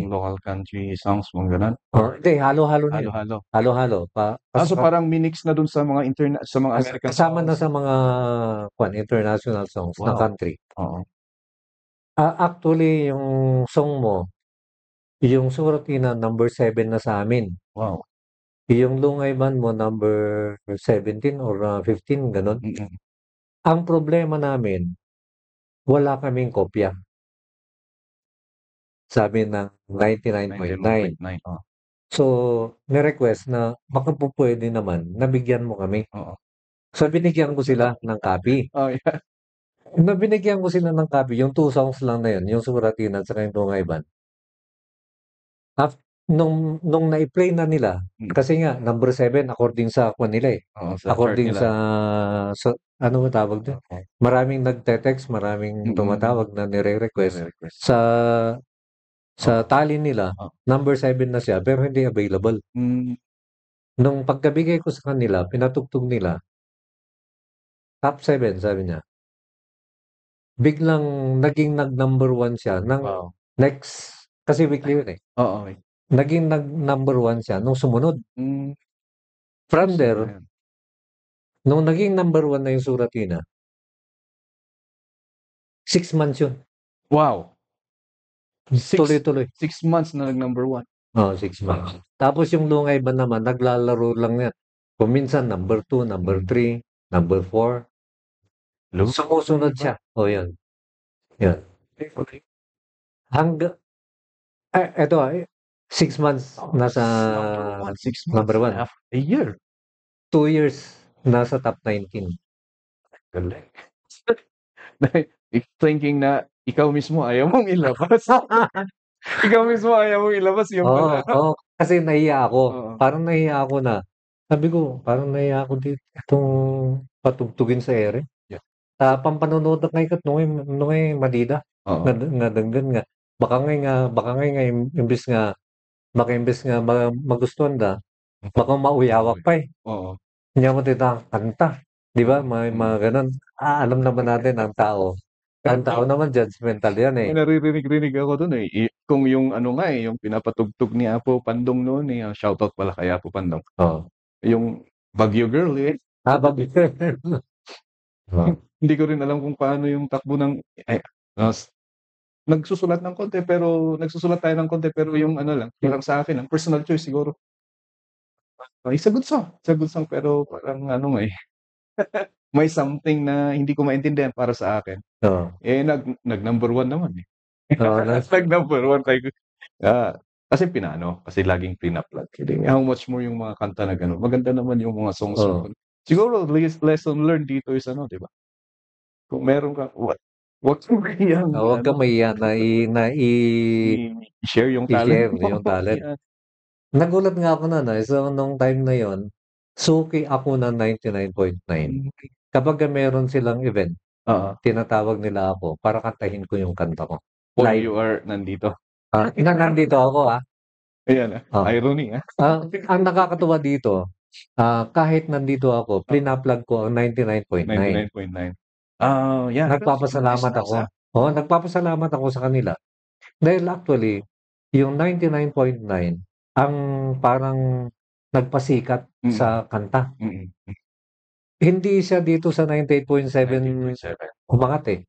S5: Local country songs, mga ganun.
S6: Hindi, halo-halo na yun. Halo-halo.
S5: So parang minix na dun sa mga sa mga American
S6: kasama na sa mga international songs na country. Actually, yung song mo, yung Surat Ina, number 7 na sa amin.
S5: Wow.
S6: Yung Lungayban mo, number 17 or 15, ganun. Ang problema namin, wala kaming kopya. Sabi ng 99.9. So, ni-request na baka po pwede naman, nabigyan mo kami. So, binigyan ko sila ng copy. na binigyan ko sila ng copy, yung 2 songs lang na yun, yung Suratina at saka yung Tungayban. Nung nai-play na nila, kasi nga, number 7 according sa kwan nila eh.
S3: Oo, sa chart
S6: According
S3: nila.
S6: sa ano ba tawag doon?
S3: Okay.
S6: Maraming nagte-text, maraming tumatawag na nire-request.
S3: Nire-request.
S6: Sa tally nila, number 7 na siya, pero hindi available. Nung pagkabigay ko sa kanila, pinatugtog nila, top 7, sabi niya. Biglang naging nag-number 1 siya ng
S3: Wow.
S6: next, kasi weekly yun eh.
S3: Oo, okay.
S6: Naging nag-number 1 siya nung sumunod. From there, nung naging number 1 na yung Suratina, 6 months yun.
S3: Wow.
S6: Tuloy-tuloy.
S3: 6 months na nag-number 1.
S6: Oo, 6 months. Tapos yung Lungay ba naman, naglalaro lang yan. Kung minsan, number 2, number 3, number 4. Sumusunod siya. O, yan. Yan. Eto, 6 months nasa number 1.
S3: Half a year.
S6: 2 years nasa top 19.
S3: Galing. Thinking na ikaw mismo ayaw mong ilabas. Ikaw mismo ayaw mong ilabas yung
S6: Oo, kasi nahiya ako.
S3: Oo.
S6: Parang nahiya ako na. Sabi ko, parang nahiya ako dito itong patugtugin sa ere.
S3: Yeah.
S6: Pampanonood na kay nung Madida.
S3: Oo.
S6: Nga dagdag nga. Baka nga imbis nga magustuhan da, baka mauyawak pa eh.
S3: Oo.
S6: Hindi mo kanta. Di ba? May mga ganun. Alam naman natin ang tao. Ang tao naman judgmental yan eh.
S3: May naririnig-rinig ako dun eh. Kung yung ano nga eh, yung pinapatugtog ni Apo Pandong noon eh. Shoutout pala kay Apo Pandong.
S6: Oo.
S3: Yung Baguio Girl eh. Hindi ko rin alam kung paano yung takbo ng nagsusulat tayo ng konti pero yung ano lang, parang sa akin, ang personal choice siguro. It's a good song pero parang ano eh. May something na hindi ko maintindihan para sa akin.
S6: Oo.
S3: Eh nag-number 1 naman eh.
S6: Oo,
S3: Nag-number 1 tayo. Kasi kasi laging pina-plug. How much more yung mga kanta na gano'n. Maganda naman yung mga songs.
S6: Oo.
S3: Siguro lesson learned dito is ano, 'di ba? Kung meron ka wag kang mahiyang
S6: Huwag kang mahiya na
S3: i-share yung
S6: i-share
S3: talent mo.
S6: yung talent.
S3: Yan.
S6: Nagulat nga ako na so nung time na yon, suki ako ng 99.9. Kapag meron silang event, tinatawag nila ako para kantahin ko yung kanta ko.
S3: When
S6: Live.
S3: you are nandito.
S6: Nandito ako
S3: Ayan irony
S6: ang nakakatuwa dito, kahit nandito ako, plina-plug ko ang 99.9.
S3: 99.9. Yeah.
S6: Nagpapasalamat ako. Nagpapasalamat ako sa kanila. Dahil actually, yung 99.9 ang parang nagpasikat sa kanta. Hindi siya dito sa 98.7 umangat eh.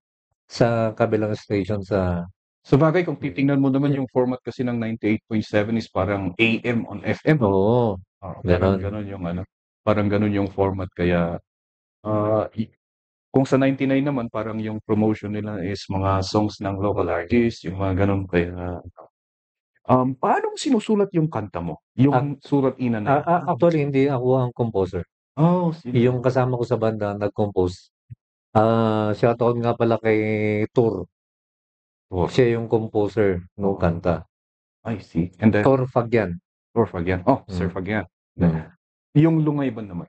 S6: Sa kabilang station sa...
S3: Sabagay, kung titingnan mo naman yung format kasi ng 98.7 is parang AM on FM.
S6: Oo.
S3: Parang ganun yung ano. Parang ganun yung format. Kaya, kung sa 99 naman, parang yung promotion nila is mga songs ng local artists, yung mga ganun. Kaya, paano mo sinusulat yung kanta mo? Yung Suratina na yun?
S6: Actually, hindi ako ang composer. Yung kasama ko sa banda, nag-compose. Shoutout nga pala kay Tur. Siya yung composer ng kanta.
S3: I see. And then,
S6: Tur Fagyan.
S3: Sir Fagyan. Yung Lungay ba naman?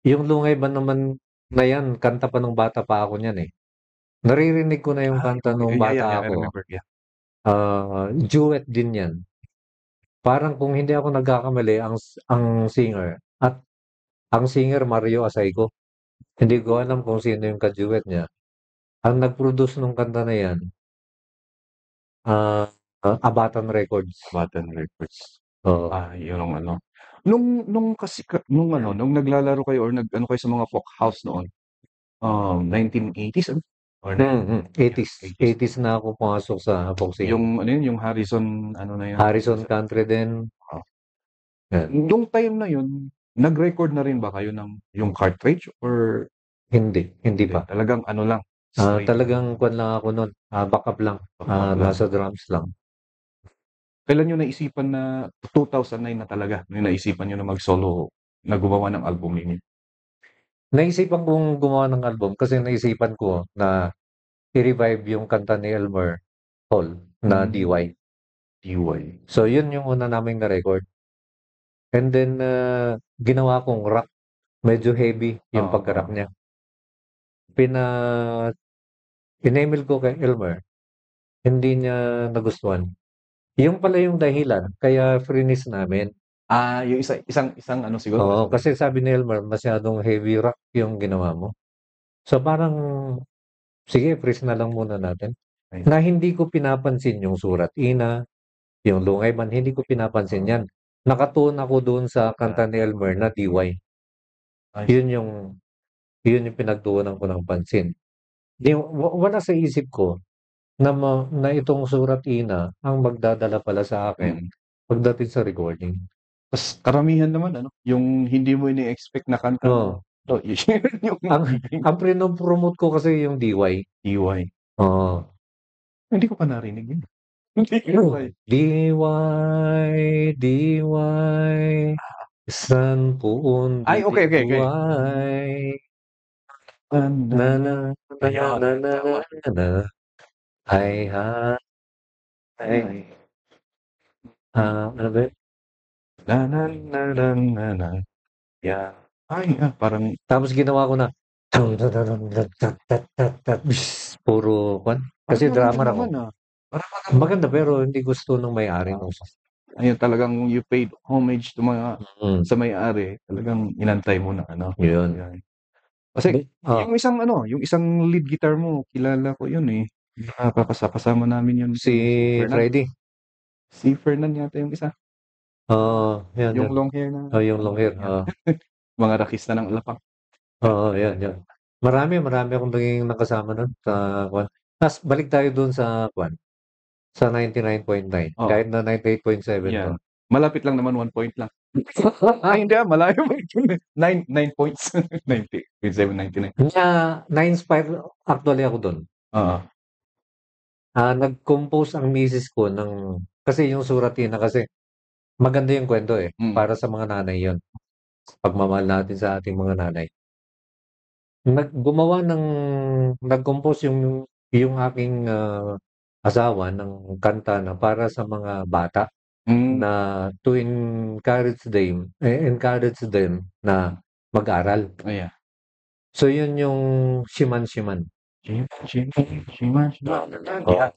S6: Yung Lungay ba naman na yan, kanta pa nung bata pa ako niyan eh. Naririnig ko na yung kanta nung bata ako. Duet din yan. Parang kung hindi ako nagkakamali, ang singer, at ang singer Mario Asayco. Hindi ko alam kung sino yung ka-duet niya. Ang nag-produce nung kanta na yan, Abatan Records.
S3: Yun ang ano. Nung naglalaro kayo or nag-ano kayo sa mga folk house noon, 1980s or
S6: 80s na ako pumasok sa folk scene.
S3: Yung ano yun, yung Harrison na yun?
S6: Harrison Country din.
S3: Nung time na yun, nag-record na rin ba kayo ng yung cartridge or
S6: hindi pa.
S3: Talagang ano lang?
S6: Talagang kwan lang ako noon. Backup lang. Nasa drums lang.
S3: Kailan nyo naisipan na 2009 na talaga, naisipan nyo na mag-solo, na gumawa ng album ninyo?
S6: Naisipan kong gumawa ng album kasi naisipan ko na i-revive yung kanta ni Elmer Hall na DY.
S5: DY.
S6: So, yun yung una naming na-record. And then, ginawa kong rock. Medyo heavy yung pagka-rock niya. In-email ko kay Elmer. Hindi niya nagustuhan. Yung pala yung dahilan, kaya freeze namin.
S3: Yung isang ano siguro.
S6: Oo, kasi sabi ni Elmer, masyadong heavy rock yung ginawa mo. So, parang, sige, freeze na lang muna natin.
S5: Ayun.
S6: Na hindi ko pinapansin yung surat ina, yung lungay man, hindi ko pinapansin yan. Nakatuon ako doon sa kanta ni Elmer na DY. Yun yung pinagtuunan ko ng pansin. Wala sa isip ko na itong surat ina ang magdadala pala sa akin pagdating sa recording.
S3: Tapos karamihan naman ano, yung hindi mo ini-expect na kanta.
S6: Oo.
S3: Yung
S6: Ang pinopromote ko kasi yung DY.
S3: DY.
S6: Oo.
S3: Hindi ko pa narinig yun. Hindi ko pa.
S6: DY, isang puon
S3: Ay, okay.
S6: DY. Na. Ay, ano ba?
S3: Yeah. Parang
S6: Tapos ginawa ko na puro kwan. Kasi drummer ako. Maganda pero hindi gusto ng may-ari nung
S3: ayun talagang you paid homage to sa may-ari. Talagang inantay mo na ano.
S6: Yun.
S3: Kasi yung isang lead guitar mo, kilala ko yun eh. Nakakasama namin yun.
S6: Si Freddy.
S3: Si Fernan yata yung isa.
S6: Oo, yan.
S3: Yung long hair na.
S6: Yung long hair.
S3: Mga rakista ng Alapang.
S6: Oo, yan. Marami akong naging nakasama nun sa kwan. Tapos balik tayo dun sa kwan. Sa 99.9. Kahit na 98.7 to.
S3: Malapit lang naman, 1 point lang. Hindi malayo. 9 points. 90.7, 99.
S6: Na-inspire actually ako dun. Nag-compose ang misis ko kasi yung suratina kasi maganda yung kwento eh. Para sa mga nanay yon. Pagmamahal natin sa ating mga nanay. Nag-compose yung aking asawa ng kanta na para sa mga bata na to encourage them na mag-aral. So yun yung Shiman.
S3: Shiman.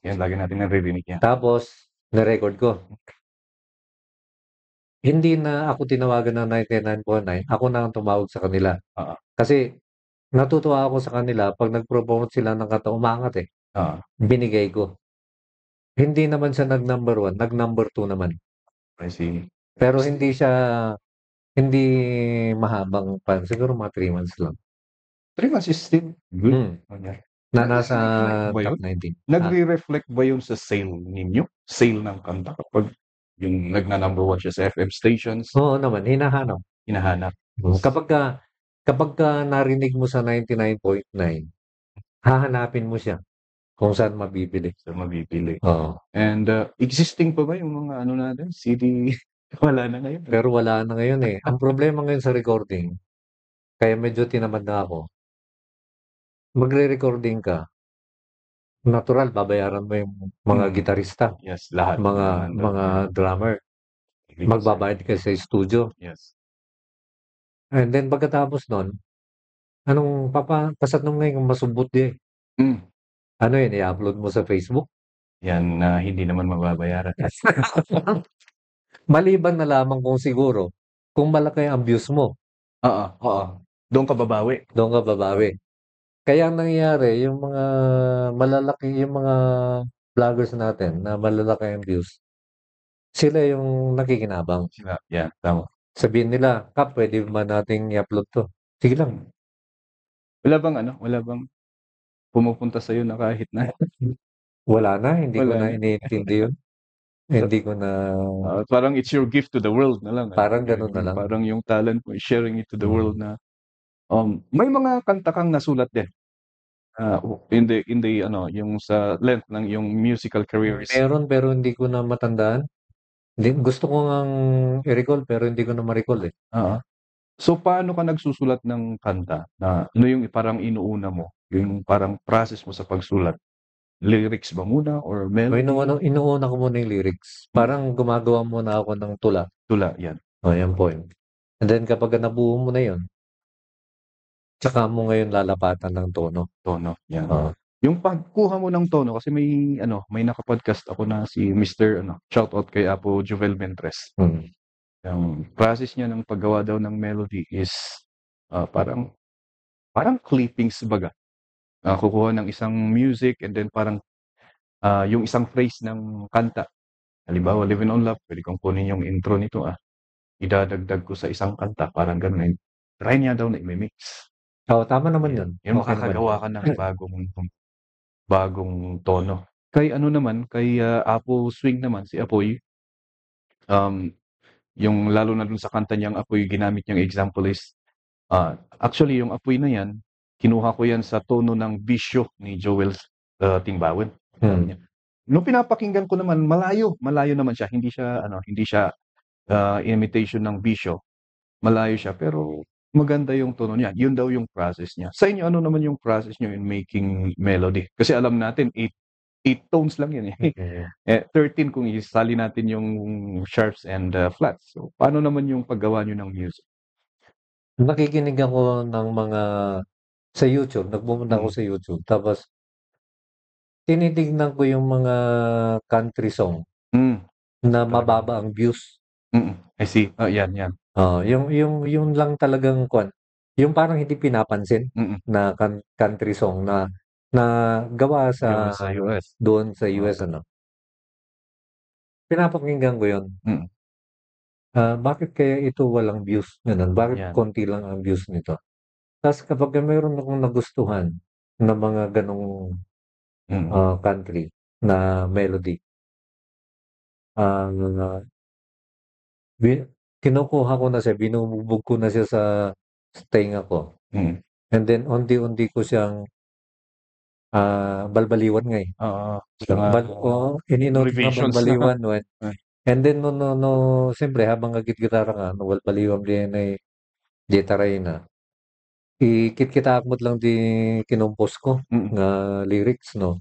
S3: Yan, lagi natin naririnig yan.
S6: Tapos, na-record ko. Hindi na ako tinawagan ng 99.9. Ako na ang tumawag sa kanila. Kasi, natutuwa ako sa kanila pag nag-promote sila ng kanta, umangat eh. Binigay ko. Hindi naman siya nag-number 1, nag-number 2 naman.
S3: I see.
S6: Pero hindi mahabang pan. Siguro mga 3 months lang.
S3: 3 months is still good.
S6: Na nasa top 19.
S3: Nagre-reflect ba yun sa sale ninyo? Sale ng kanta kapag yung nagna-number 1 siya sa FM stations?
S6: Oo naman, hinahanap. Kapag narinig mo sa 99.9, hahanapin mo siya kung saan mabibili. Oo.
S3: And existing pa ba yung mga natin? CD? Wala na ngayon.
S6: Pero wala na ngayon eh. Ang problema ngayon sa recording, kaya medyo tinamad na ako. Magre-recording ka, natural, babayaran mo yung mga gitarista.
S3: Yes, lahat.
S6: Mga drummer. Magbabayad ka sa studio.
S3: Yes.
S6: And then pagkatapos nun, pasat nung ngayon masubot di. Ano yun, i-upload mo sa Facebook?
S3: Yan na hindi naman mababayaran.
S6: Maliban na lamang kung siguro, kung malaki ang views mo.
S3: Oo. Doon ka babawi.
S6: Kaya ang nangyayari, yung mga malalaki, yung mga vloggers natin na malalaki ang views, sila yung nakikinabang.
S3: Yeah, tama.
S6: Sabihin nila, Kap, pwede ba nating i-upload to? Sige lang.
S3: Wala bang pumupunta sa'yo na kahit na?
S6: Wala na, hindi ko na iniintindi yun. Hindi ko na...
S3: parang it's your gift to the world na lang.
S6: Parang ganun na lang.
S3: Parang yung talent mo, sharing it to the world na... may mga kanta kang nasulat din. In the yung sa length ng yung musical career.
S6: Meron pero hindi ko na matandaan. Gusto ko ngang i-recall pero hindi ko na ma-recall eh.
S3: So paano ka nagsusulat ng kanta na ano yung parang inuuna mo?
S5: Yung parang process mo sa pagsulat. Lyrics ba muna or
S6: O
S5: melody?
S6: inuuna ko muna yung lyrics. Parang gumagawa muna ako ng tula.
S5: Tula, yan.
S6: O, yan po yun. And then kapag nabuo mo na yun, tsaka mo ngayon lalapatan ng tono.
S5: Tono, yan.
S6: Oo.
S5: Yung pagkuha mo ng tono, kasi may nakapodcast ako na si Mr. Shoutout kay Apo Jovel Mentres.
S6: Hmm.
S5: Yung process niya ng paggawa daw ng melody is parang clippings baga. Kukuha ng isang music and then parang yung isang phrase ng kanta. Halimbawa, Living on Love, pwede kong kunin yung intro nito idadagdag ko sa isang kanta, parang ganun. Try niya daw na i-mix.
S6: Oo, tama naman yun.
S5: Yung
S6: Okay naman.
S5: makakagawa ka ng bagong tono. Kay Apo Swing naman, si Apoy, yung lalo na dun sa kanta niyang Apoy, ginamit niyang example is, actually yung Apoy na yan, kinuha ko yan sa tono ng Bisyo ni Joel Timbawen. Nung pinapakinggan ko naman, malayo naman siya. Hindi siya imitation ng Bisyo. Malayo siya, pero maganda yung tono niya. Yun daw yung process niya. Sa inyo, ano naman yung process niyo in making melody? Kasi alam natin, 8 tones lang yan. 13 kung isali natin yung sharps and flats. So, paano naman yung paggawa niyo ng music?
S6: Nakikinig ako ng mga sa YouTube. Nagpumunta ako sa YouTube. Tapos, tinitignan ko yung mga country song na mababa ang views.
S5: I see. Yan.
S6: Yung lang talagang yung parang hindi pinapansin na country song na gawa sa
S5: US.
S6: doon sa US pinapakinggan ko yun. Bakit kaya ito walang views? Ganun. Bakit konti lang ang views nito? Tapos kapag mayroon akong nagustuhan na mga ganong country na melody, kinukuha ko na siya, binubog ko na siya sa tenga ko. And then, unti-unti ko siyang balbaliwan nga eh. Ininot na balbaliwan. And then, siyempre, habang nagkit-gitara nga, balbaliwan din ay gitaray na. Ikit-kita mo lang di kinumpos ko nga lyrics, no?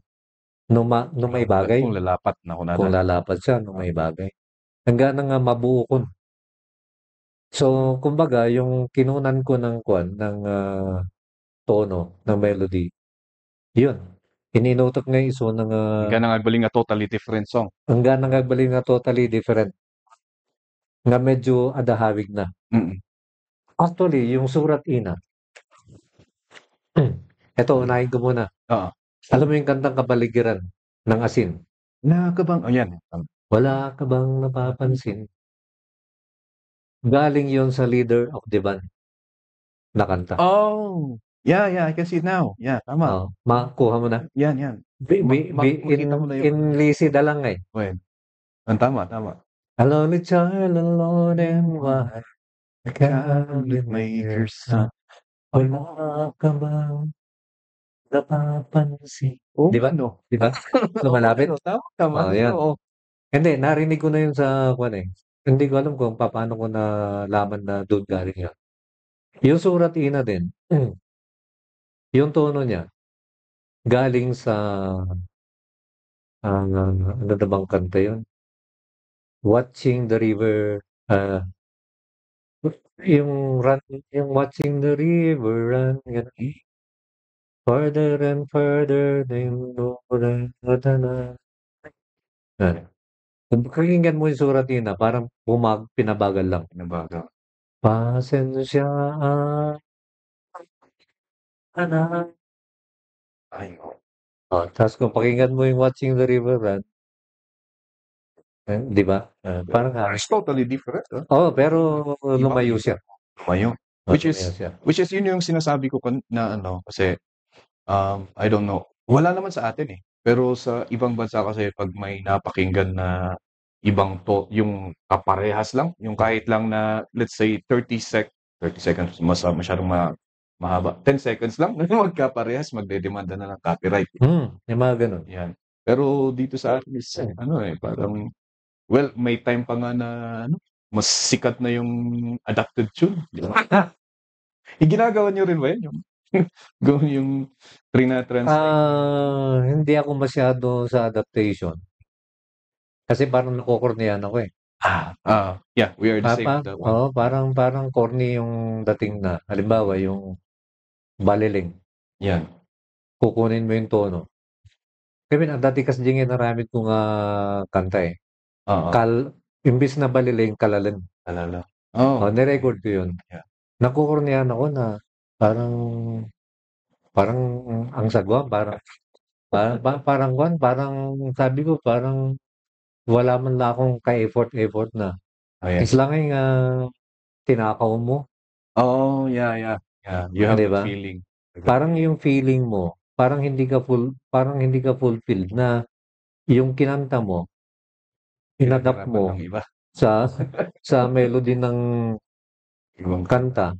S6: No may bagay.
S5: Kung lalapat na ko na.
S6: Kung lalapat siya, no may bagay. Hanggang nga mabuo ko. So, kumbaga, yung kinunan ko ng tono, ng melody, yun. Ininutok nga iso ng...
S5: Hanggang nagbaling nga totally different song.
S6: Hanggang nagbaling nga totally different. Nga medyo adahawig na. Actually, yung Surat Ina, eto, unahin ko muna. Alam mo yung kantang Kapaligiran ng Asin?
S5: Ayan.
S6: Wala ka bang napapansin? Galing yon sa Leader of the Band na kanta.
S5: Oh! Yeah, I can see it now. Yeah, tama.
S6: Makuha mo na?
S5: Yan.
S6: In Lisida lang eh.
S5: Well, tama.
S6: A lonely child alone and wide, I can't live my years up. Wala ka bang napapansin? Di ba? Di ba? Lumalapit?
S5: Tama.
S6: Yan. Hindi, narinig ko na yun sa Hindi ko alam kung paano ko nalaman na doon galing yan. Yung Surat Ina din, yung tono niya, galing sa, ano na bang kanta yun? Watching the river, yung Watching the river run, gano'n. Further and further, kung pakinggan mo yung Surat Ina, parang pinabagal lang. Pasensya anak. Tapos kung pakinggan mo yung Watching the River Run, di ba? Parang
S5: It's totally different.
S6: pero lumayo siya.
S5: Lumayo. Which is yun yung sinasabi ko na kasi I don't know. Wala naman sa atin eh. Pero sa ibang bansa kasi pag may napakinggan na ibang yung kaparehas lang, yung kahit lang na let's say 30 seconds masyadong mahaba. 10 seconds lang magkaparehas, magdedemanda na ng copyright.
S6: Yung mga ganun.
S5: Yan. Pero dito sa atin is parang may time pa nga na mas sikat na yung adapted tune. Di ba? Ginagawa niyo rin ba yan?
S3: Go yung trina-translate.
S6: Hindi ako masyado sa adaptation. Kasi parang nakokornihan ako eh.
S3: Yeah, we are the same with that one.
S6: Parang corny yung dating na. Halimbawa, yung baliling.
S3: Yan.
S6: Kukunin mo yung tono. Kevin, ang dati kasi dingin naramit ko nga kanta eh.
S3: Oo.
S6: Imbis na baliling, kalalim.
S3: Alala.
S6: Nirecord ko yun.
S3: Yeah.
S6: Nakukurnihan ako na parang ang sagwa, parang sabi ko, parang wala man lang akong ka-effort na.
S3: Yes.
S6: Isla nga nga tinakaw mo.
S3: Yeah. You have
S6: Diba?
S3: the feeling.
S6: Parang yung feeling mo, parang hindi ka fulfilled na yung kinanta mo, inadapt mo
S3: Ng iba.
S6: sa melody ng
S3: Ibang
S6: kanta.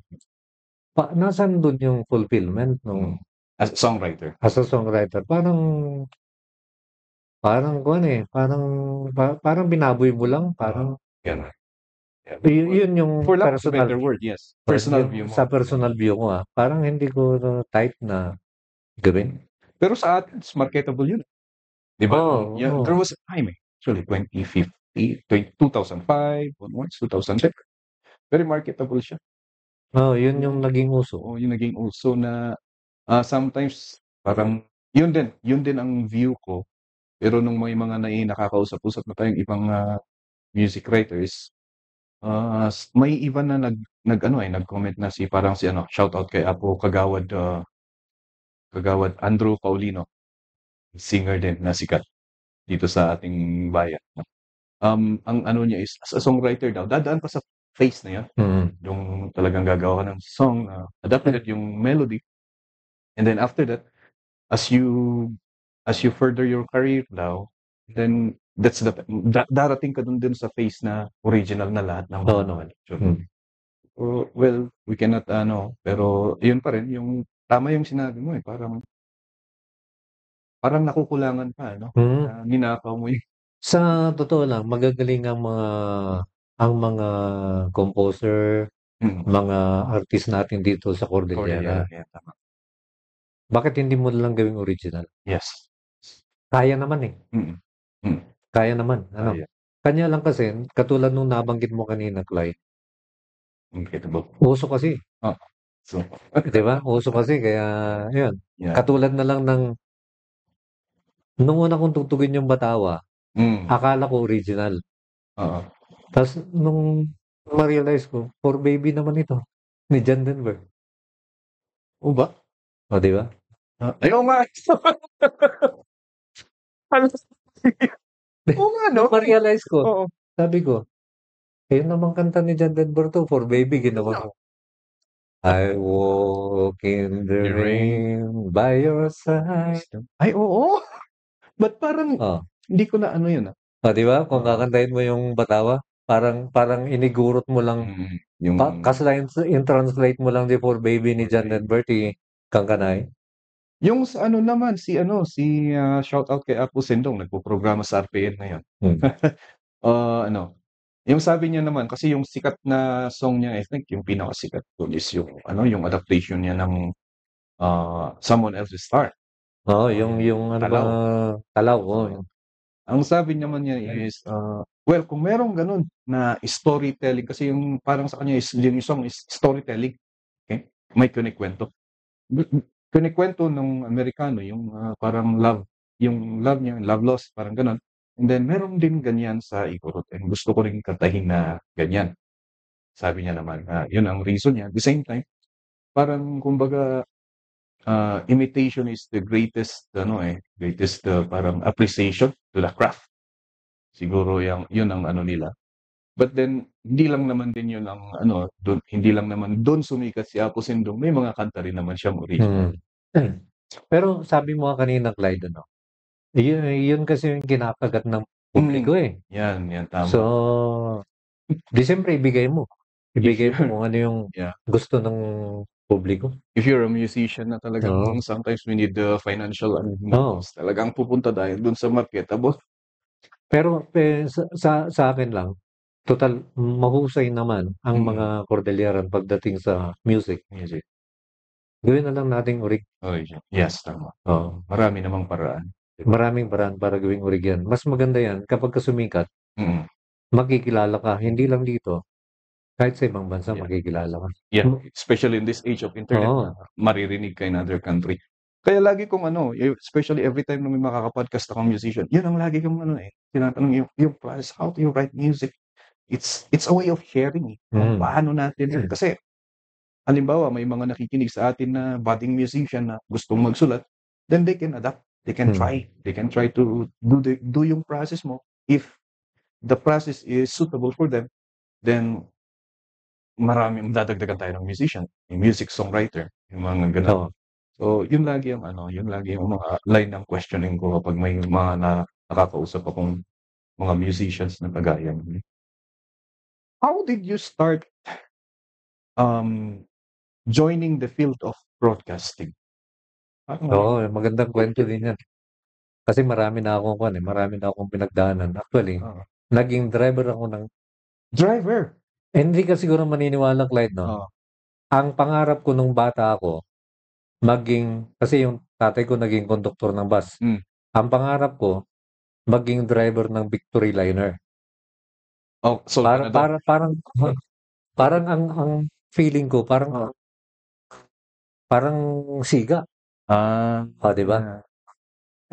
S6: Nasaan dun yung fulfillment no?
S3: As a songwriter.
S6: As a songwriter, parang parang binaboy mo lang, parang
S3: Yan.
S6: yun yung
S3: For lack of a
S6: personal
S3: better word, yes. Personal
S6: yun
S3: view mo.
S6: sa personal view ko parang hindi ko type na gawin.
S3: Pero sa atin, it's marketable yun. Diba?
S6: Oo.
S3: There was a time actually 2005 onwards, 2010. Very marketable siya.
S6: Yun yung naging uso.
S3: Yung naging uso na sometimes parang yun din ang view ko. Pero nung may mga nakakausap-usap na tayong ibang music writers, may iba na nag-comment na parang si shout out kay Apo Kagawad Andrew Paulino, singer din na sikat dito sa ating bayan. Ang ano niya is as a songwriter daw, dadaan pa sa phase na 'yan. Yung talagang gagawa ka ng song, adapted yung melody. And then after that, as you further your career daw, then that's darating ka dun sa phase na original na lahat ng well, we cannot pero yun pa rin yung tama yung sinabi mo parang nakukulangan pa ninakaw mo yung
S6: Sa totoo lang, magagaling ang mga composer, mga artist natin dito sa Cordillera.
S3: Yeah, tama.
S6: Bakit hindi mo lang gawing original?
S3: Yes.
S6: Kaya naman eh. Kaya naman.
S3: Kaya.
S6: Kanya lang kasi, katulad nung nabanggit mo kanina, Clyde.
S3: Incredible.
S6: Uso kasi.
S3: So,
S6: diba? Uso kasi, kaya yun.
S3: yeah.
S6: Katulad na lang nung una kong tutugin yung Batawa, akala ko original. Tapos nung ma-realize ko, For Baby naman ito, ni John Denver.
S3: O ba?
S6: O, di ba?
S3: Ayaw nga. Oo nga, no?
S6: Ma-realize ko.
S3: Oo.
S6: Sabi ko, yun namang kanta ni John Denver to, For Baby, ginawa ko. I walk in the rain by your side.
S3: Ay, oo. But parang, hindi ko na yun.
S6: Di ba? Kung kakantahin mo yung Batawa, parang inigurot mo lang, kasi in-translate mo lang di For Baby ni John Denver, kang kanay.
S3: Yung sa naman, si shout out kay Apo Sendong, nagpo-programa sa RPN ngayon. Yung sabi niya naman, kasi yung sikat na song niya, I think, yung pinakasikat ko is yung adaptation niya ng Someone Else's Star.
S6: Yung Talaw. Talaw.
S3: Ang sabi naman niya is, well, kung merong ganun na storytelling, kasi yung parang sa kanya is, yung song is storytelling. Okay? May kinikwento. Kinikwento ng Amerikano, yung parang love niya, love lost, parang ganun. And then, meron din ganyan sa Igorot. And gusto ko rin kantahin na ganyan. Sabi niya naman, yun ang reason niya. At the same time, parang, kumbaga, imitation is the greatest, parang appreciation to the craft. Siguro yun ang nila. But then, hindi lang naman din yun ang, hindi lang naman doon sumikat si Apo Sendong. May mga kanta rin naman siyang original.
S6: Pero sabi mo kanina, Clyde, yun kasi yung kinakagat ng publiko eh.
S3: Yan, tama.
S6: So, di siyempre ibigay mo. Ibigay mo kung ano yung gusto ng publiko.
S3: If you're a musician na talagang sometimes we need the financial talagang pupunta dahil dun sa marketable.
S6: Pero sa akin lang, total mahusay naman ang mga Cordilleran pagdating sa music. Gawin na lang nating urig.
S5: Oh, yes, tama.
S6: Oo.
S5: Marami namang paraan.
S6: Maraming paraan para gawing urig yan. Mas maganda yan kapag sumikat,
S5: Mm.
S6: makikilala ka. Hindi lang dito. Kahit sa ibang bansa,
S5: Yeah.
S6: makikilala ka.
S5: Yeah, especially in this age of internet,
S6: Oo.
S5: maririnig ka in other country. Kaya lagi kong especially every time na may makaka-podcast akong musician, yun ang lagi kong tinatanong yung process, how do you write music? It's a way of sharing kung paano natin. Kasi, halimbawa, may mga nakikinig sa atin na budding musician na gustong magsulat, then they can adapt. They can try. They can try to do yung process mo. If the process is suitable for them, then madadagdagan tayo ng musician, yung music songwriter, yung mga ganun.
S6: Oo.
S5: So, yun lagi yung mga line ng questioning ko kapag may mga nakakausap akong mga musicians na kagaya niyo. How did you start joining the field of broadcasting?
S6: Oo, magandang kwento din yan. Kasi marami na akong pinagdaanan. Actually, naging driver ako ng...
S5: Driver?
S6: Hindi ka siguro maniniwala, Clyde, no? Ang pangarap ko nung bata ako, kasi yung tatay ko naging konduktor ng bus. Ang pangarap ko, maging driver ng Victory Liner.
S5: Oh, so
S6: parang ang feeling ko, parang siga. Di ba?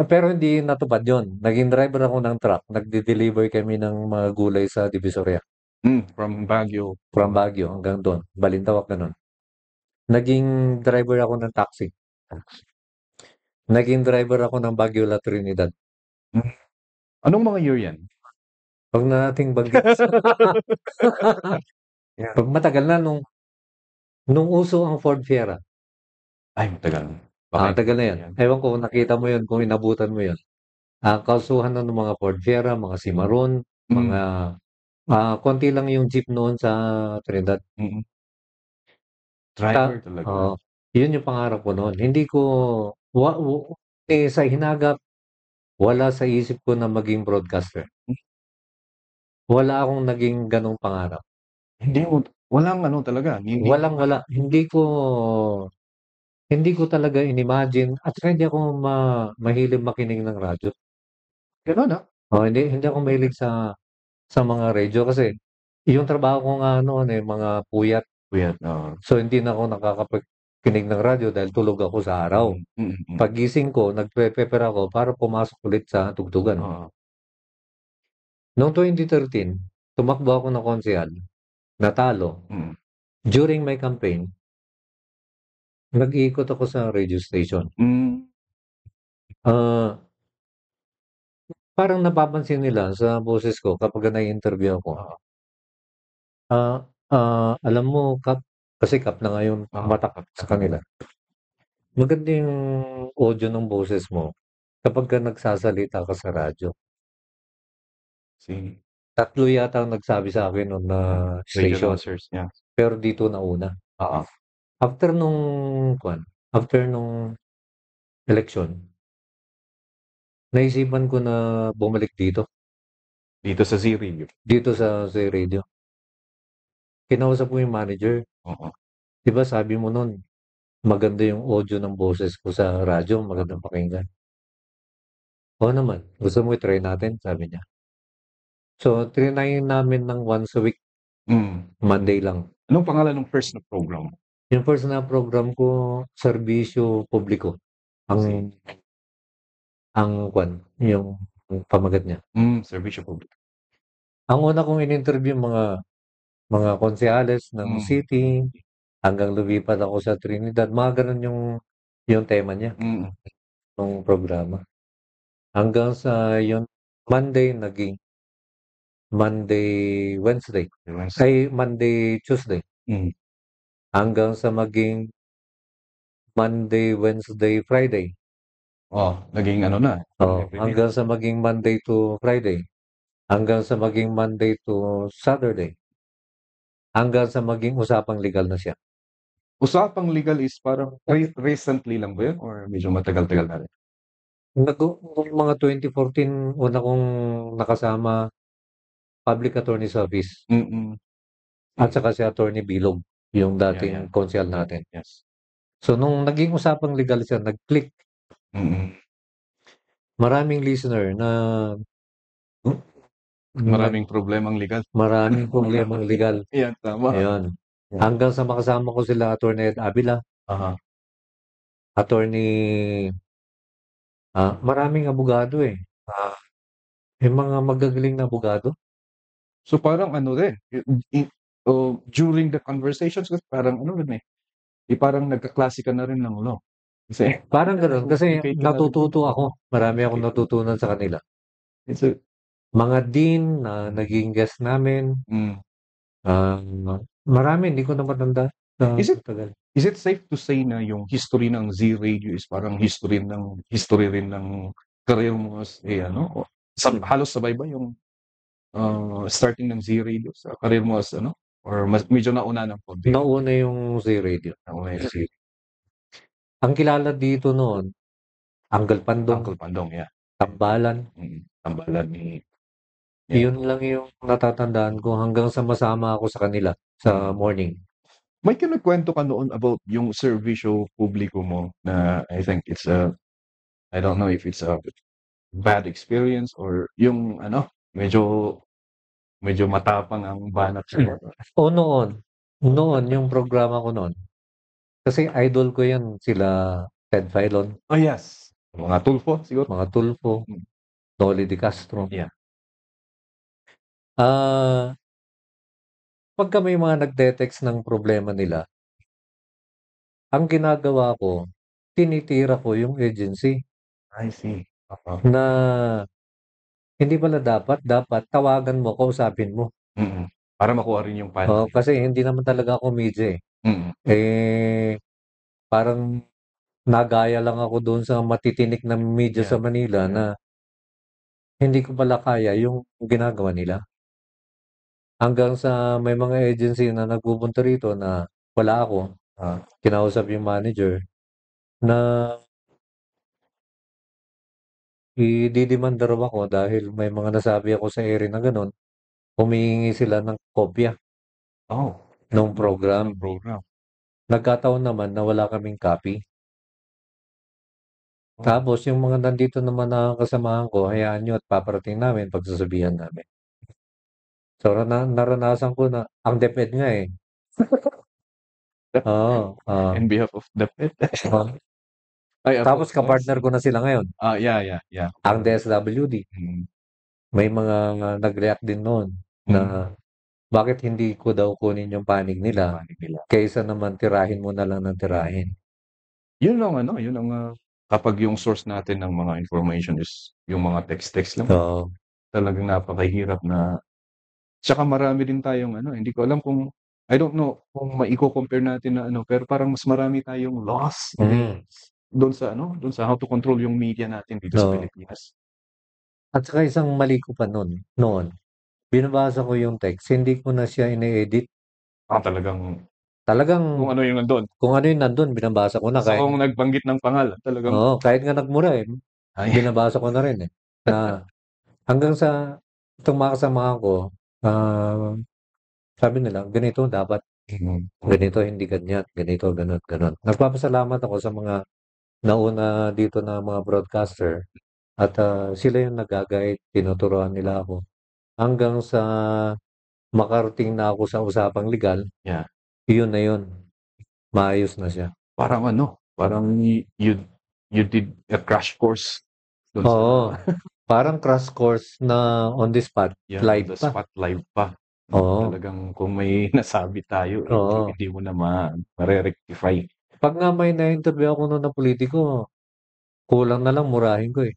S6: Pero hindi natupad yun. Naging driver ako ng truck. Nagde-deliver kami ng mga gulay sa Divisoria.
S5: From Baguio.
S6: From Baguio hanggang doon. Balintawak, ganun. Naging driver ako ng taxi. Naging driver ako ng Baguio La Trinidad.
S5: Anong mga year yan?
S6: Huwag na nating banggit. Pag matagal na nung uso ang Ford Fiera.
S5: Ay, matagal.
S6: Matagal na yan. Ewan ko kung nakita mo yun, kung inabutan mo yun. Kausuhan na ng mga Ford Fiera, mga Cimarron, mga konti lang yung jeep noon sa Trinidad.
S5: Driver talaga.
S6: Yun yung pangarap ko noon. Hindi ko, sa hinagap, wala sa isip ko na maging broadcaster. Wala akong naging ganong pangarap.
S5: Walang talaga.
S6: Wala. Hindi ko talaga in-imagine at hindi ako mahilig makinig ng radyo.
S5: Gano'n,
S6: Hindi ako mahilig sa mga radyo kasi yung trabaho ko nga mga puyat. So hindi na ako nakakapakinig ng radyo dahil tulog ako sa araw. Paggising ko, nagpe-prepare ako para pumasok ulit sa tugtugan. Noong 2013, tumakbo ako ng konsehal, natalo. During my campaign, nag-iikot ako sa radio station. Parang napapansin nila sa boses ko kapag na-interview ako. Alam mo, Kap, kasi Kap na ngayon matakap sa kanila. Maganda yung audio ng boses mo kapag ka nagsasalita ka sa radyo. Tatlo yata ang nagsabi sa akin noon na station. Pero dito na una. After nung election, naisipan ko na bumalik dito.
S5: Dito sa Z-Radio?
S6: Dito sa Z-Radio. Kinausap ko yung manager. Diba sabi mo nun, maganda yung audio ng boses ko sa radyo, magandang pakinggan. Oo naman, gusto mo i-try natin, sabi niya. So, trinay namin ng once a week. Monday lang.
S5: Anong pangalan ng first na program?
S6: Yung first na program ko, Serbisyo Publiko. Yung pamagat niya.
S5: Serbisyo Publiko.
S6: Ang una kong in-interview mga konsehales ng city, hanggang lumipat ako sa Trinidad. Mga ganun yung tema niya. Ng programa. Hanggang sa yung Monday, naging Monday, Wednesday. Ay, Monday, Tuesday. Hanggang sa maging Monday, Wednesday, Friday.
S5: Naging na.
S6: Hanggang sa maging Monday to Friday. Hanggang sa maging Monday to Saturday. Hanggang sa maging usapang legal na siya.
S5: Usapang legal is parang recently lang ba yun? Or medyo matagal-tagal na rin?
S6: Mga 2014, una kong nakasama Public Attorney's Office. At saka si Attorney Bilog, yung dating konsehal natin. So, nung naging usapang legal siya, nag-click.
S5: Mm.
S6: Maraming listener na
S5: Maraming problemang legal.
S6: maraming problemang legal.
S5: Yan, tama.
S6: Ayun.
S5: Yeah.
S6: Hanggang sa makasama ko sila Attorney Ed Avila,
S5: Aha.
S6: Attorney, maraming abogado eh. Yung mga magagaling na abogado.
S5: So parang ano rin, during the conversations, parang ano rin parang nagkaklase ka na rin ng law. Kasi
S6: Parang ganun. Kasi
S5: Educate ka na rin.
S6: natututo ako. Marami akong natutunan sa kanila.
S5: It's a,
S6: Mga dean na naging guest namin, marami, hindi ko na matanda.
S5: Is it-
S6: Tagal.
S5: is it safe to say na yung history ng Z Radio is parang history rin ng career mo as halos sabay ba yung starting ng Z Radio sa career mo as or medyo nauna ng konti?
S6: Nauna yung Z Radio.
S5: Nauna yung Z Radio.
S6: Ang kilala dito noon, Uncle Pandong,
S5: Uncle Pandong, yeah.
S6: Tambalan.
S5: Tambalan ni... Yeah.
S6: Yun lang yung natatandaan ko hanggang sa masama ako sa kanila sa morning.
S5: May kinagkwento ka noon about yung servisyo publiko mo na I think it's I don't know if it's a bad experience or yung medyo matapang ang banat sa
S6: O noon yung programa ko noon. Kasi idol ko yan sila Ted Filon,
S5: Oh yes. Mga Tulfo siguro.
S6: mga Tulfo, Noli de Castro.
S5: Yeah.
S6: Pagka may mga nagte-text ng problema nila, ang ginagawa ko, tinitira ko yung agency
S5: I see.
S6: na hindi pala dapat tawagan mo, kausapin mo.
S5: Para makuha rin yung pan.
S6: Kasi hindi naman talaga ako media eh. Parang nagaya lang ako doon sa matitinik na media sa Manila na hindi ko pala kaya yung ginagawa nila. Hanggang sa may mga agency na nagpupunta rito na wala ako, kinausap yung manager na i-didemand raw ako dahil may mga nasabi ako sa area na ganun, humihingi sila ng kopya ng program. Nagkataon naman na wala kaming copy. Tapos yung mga nandito naman na kasamahan ko, hayaan nyo at paparating namin, pagsasabihan namin. So, naranasan ko na, ang DepEd nga eh.
S5: In behalf of the pet.
S6: Tapos kapartner ko na sila ngayon.
S5: Yeah.
S6: Ang DSWD. May mga nag-react din noon na bakit hindi ko daw kunin yung panig nila kaysa naman tirahin mo na lang ng tirahin.
S5: Yun ang kapag yung source natin ng mga information is yung mga text lang. Talagang napakahirap na. Tsaka marami din tayong hindi ko alam kung I don't know kung maiko-compare natin na pero parang mas marami tayong laws doon sa how to control yung media natin dito sa Pilipinas.
S6: At saka isang mali ko pa noon, binabasa ko yung text, hindi ko na siya ine-edit. Talagang
S5: Kung ano yung nandun.
S6: kung ano yung nandun, binabasa ko na.
S5: So kung nagbanggit ng pangalan, talagang
S6: Kahit nga nagmura binabasa ko na rin na hanggang sa itong mga kasamahan ko, sabi nila, ganito dapat. Ganito, hindi ganyan. Ganito, ganun. Nagpapasalamat ako sa mga nauna dito na mga broadcaster at sila yung nag-guide, tinuturuan nila ako. Hanggang sa makarating na ako sa usapang legal, yun na yun. Maayos na siya.
S5: Parang you did a crash course.
S6: Parang crash course na on the spot, live pa.
S5: Spot live pa. Talagang kung may nasabi tayo, hindi mo na ma-rectify.
S6: Pag nga may na-interview ako noon na politiko, kulang na lang murahin ko eh.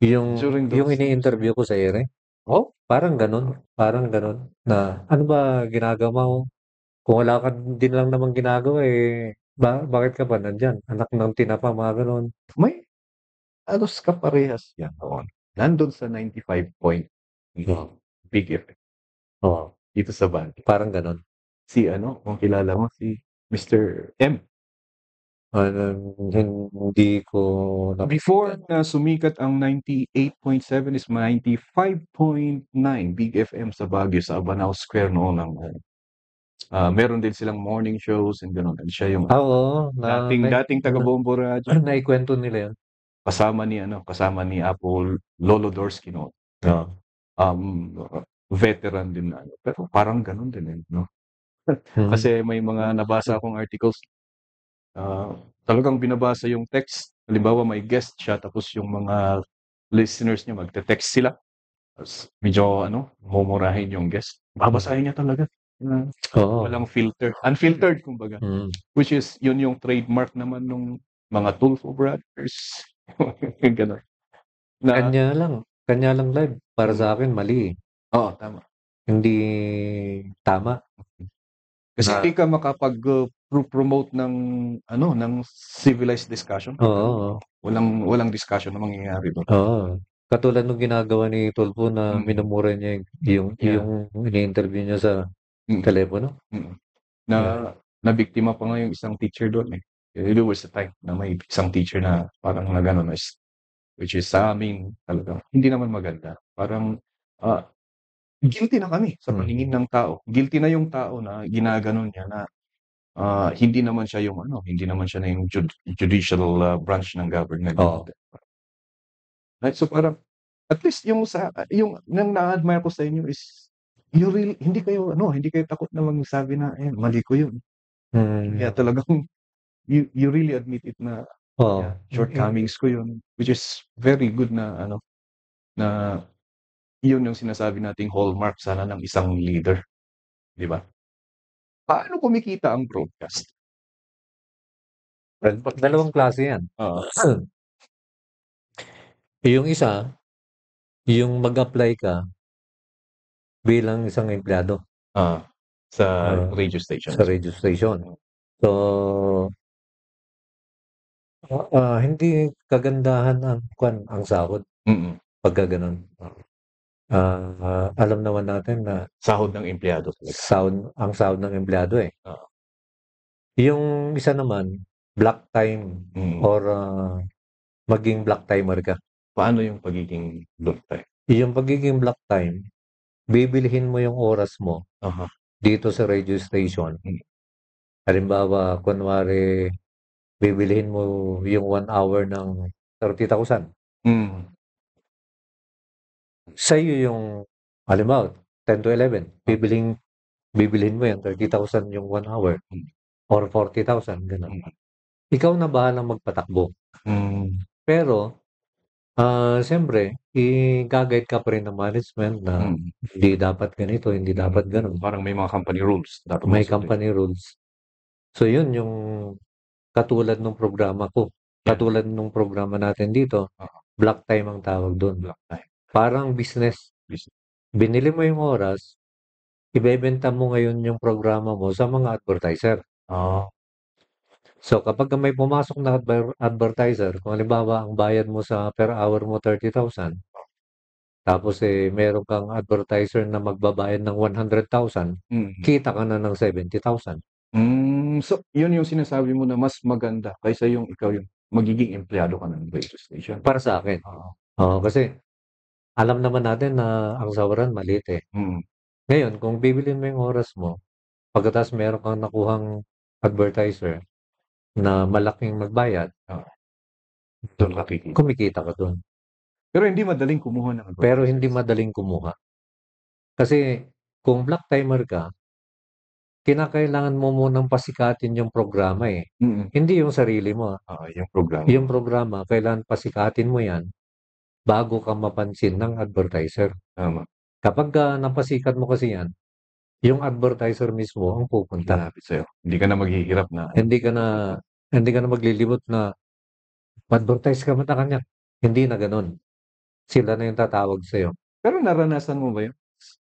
S6: Yung ini-interview ko sa ere. Parang ganun. Na, ano ba ginagawa mo? Kung wala ka din lang naman ginagawa bakit ka ba nandyan? Anak ng tinapa, mga ganun.
S5: May alos ka parehas yan noon. Nandun sa 95 point. Big effect. Dito sa Baguio.
S6: Parang ganun.
S5: Kung kilala mo, si Mr. M.
S6: Hindi ko
S5: Before na sumikat ang 98.7 is 95.9 Big FM sa Baguio sa Abanao Square noon ang Meron din silang morning shows and gano'n. And siya yung
S6: Oo,
S5: dating taga Bombo Radyo.
S6: naikwento nila yun.
S5: Kasama ni Apple Lolo Dorsky, no?
S6: Oo.
S5: Veteran din na. Pero parang gano'n din, no?
S6: Mhm.
S5: Kasi may mga nabasa akong articles, talagang binabasa yung text. Halimbawa, may guest siya, tapos yung mga listeners niya, magte-text sila. Tapos medyo, mumurahin yung guest. Babasahin niya talaga.
S6: Oo.
S5: Walang filter. Unfiltered, kumbaga.
S6: Mm.
S5: Which is, yun yung trademark naman nung mga Tulfo Brothers. Gano'n.
S6: Kanya lang live. Para sa akin, mali.
S5: Oo, tama.
S6: Hindi tama.
S5: Kasi
S6: Na-
S5: hindi ka makapag-promote ng civilized discussion.
S6: Oo.
S5: Walang discussion na mangyayari doon.
S6: Oo. Katulad nung ginagawa ni Tulfo na
S5: Mm.
S6: minumura niya yung ini-interview niya sa
S5: Mm.
S6: telepono.
S5: Mm. Na biktima pa nga yung isang teacher doon eh. There was a time na may isang teacher na parang na gano'n, which is sa amin talaga hindi naman maganda. Parang guilty na kami sa paningin ng tao. Guilty na yung tao na ginaganon niya na hindi naman siya na yung judicial branch ng government.
S6: Oo.
S5: Right? So parang at least yung nang na-admire ko sa inyo is hindi kayo takot na magsabi na mali ko yun. Kaya talagang you really admit it na
S6: Oo.
S5: shortcomings ko yun, which is very good na na yun yung sinasabi nating hallmark sana ng isang leader, di ba? Paano kumikita ang broadcast?
S6: Dalawang klase yan.
S5: Oo.
S6: Yung isa, yung mag-apply ka bilang isang empleyado
S5: Sa radio station.
S6: sa radio station. So, hindi kagandahan ang sahod
S5: Mm.
S6: pagka ganun. Alam naman natin na
S5: Sahod ng empleyado talaga.
S6: ang sahod ng empleyado eh.
S5: Oo.
S6: Yung isa naman, block time
S5: Mm.
S6: or maging block timer ka.
S5: Paano yung pagiging block time?
S6: Yung pagiging block time, bibilihin mo yung oras mo
S5: Aha.
S6: dito sa radio station. Halimbawa, kunwari, bibilihin mo yung 1 hour ng 30,000.
S5: Mm.
S6: Sa'yo yung, halimbawa, 10 to 11, bibilihin mo yan, 30,000 yung 1 hour. Or 40,000, gano'n. Ikaw na bahalang magpatakbo.
S5: Mm.
S6: Pero, siyempre, i-guide ka pa rin ng management na hindi dapat ganito, hindi dapat ganun.
S5: Parang may mga company rules. Dapat
S6: May
S5: masundin.
S6: company rules. So, yun yung katulad ng programa ko. Katulad ng programa natin dito, block time ang tawag doon.
S5: Block time.
S6: Parang business. Binili mo yung oras, ibebenta mo ngayon yung programa mo sa mga advertiser. So, kapag may pumasok na advertiser, kung halimbawa ang bayad mo sa per hour mo 30,000, tapos meron kang advertiser na magbabayad ng 100,000, kita ka na ng 70,000.
S5: So, yun yung sinasabi mo na mas maganda kaysa yung ikaw yung magiging empleyado ka ng radio station.
S6: Para sa akin. Oo, kasi alam naman natin na ang sawaran maliit eh. Ngayon, kung bibilin mo yung oras mo, pagkatapos meron kang nakuhang advertiser na malaking magbayad,
S5: Doon ka kikita.
S6: kumikita ka doon.
S5: Pero hindi madaling kumuha ng advertisers.
S6: Pero hindi madaling kumuha. Kasi kung black timer ka, kinakailangan mo munang pasikatin yung programa eh. Hindi yung sarili mo.
S5: Yung programa.
S6: Yung programa, kailangan pasikatin mo yan bago ka mapansin ng advertiser.
S5: Tama.
S6: Kapag napasikat mo kasi yan, yung advertiser mismo ang pupunta.
S5: Lapit sa'yo. Hindi ka na maghihirap na.
S6: Hindi ka na maglilibot na advertise ka mata kanya. Hindi na ganun. Sila na yung tatawag sa'yo.
S5: Pero naranasan mo ba yun?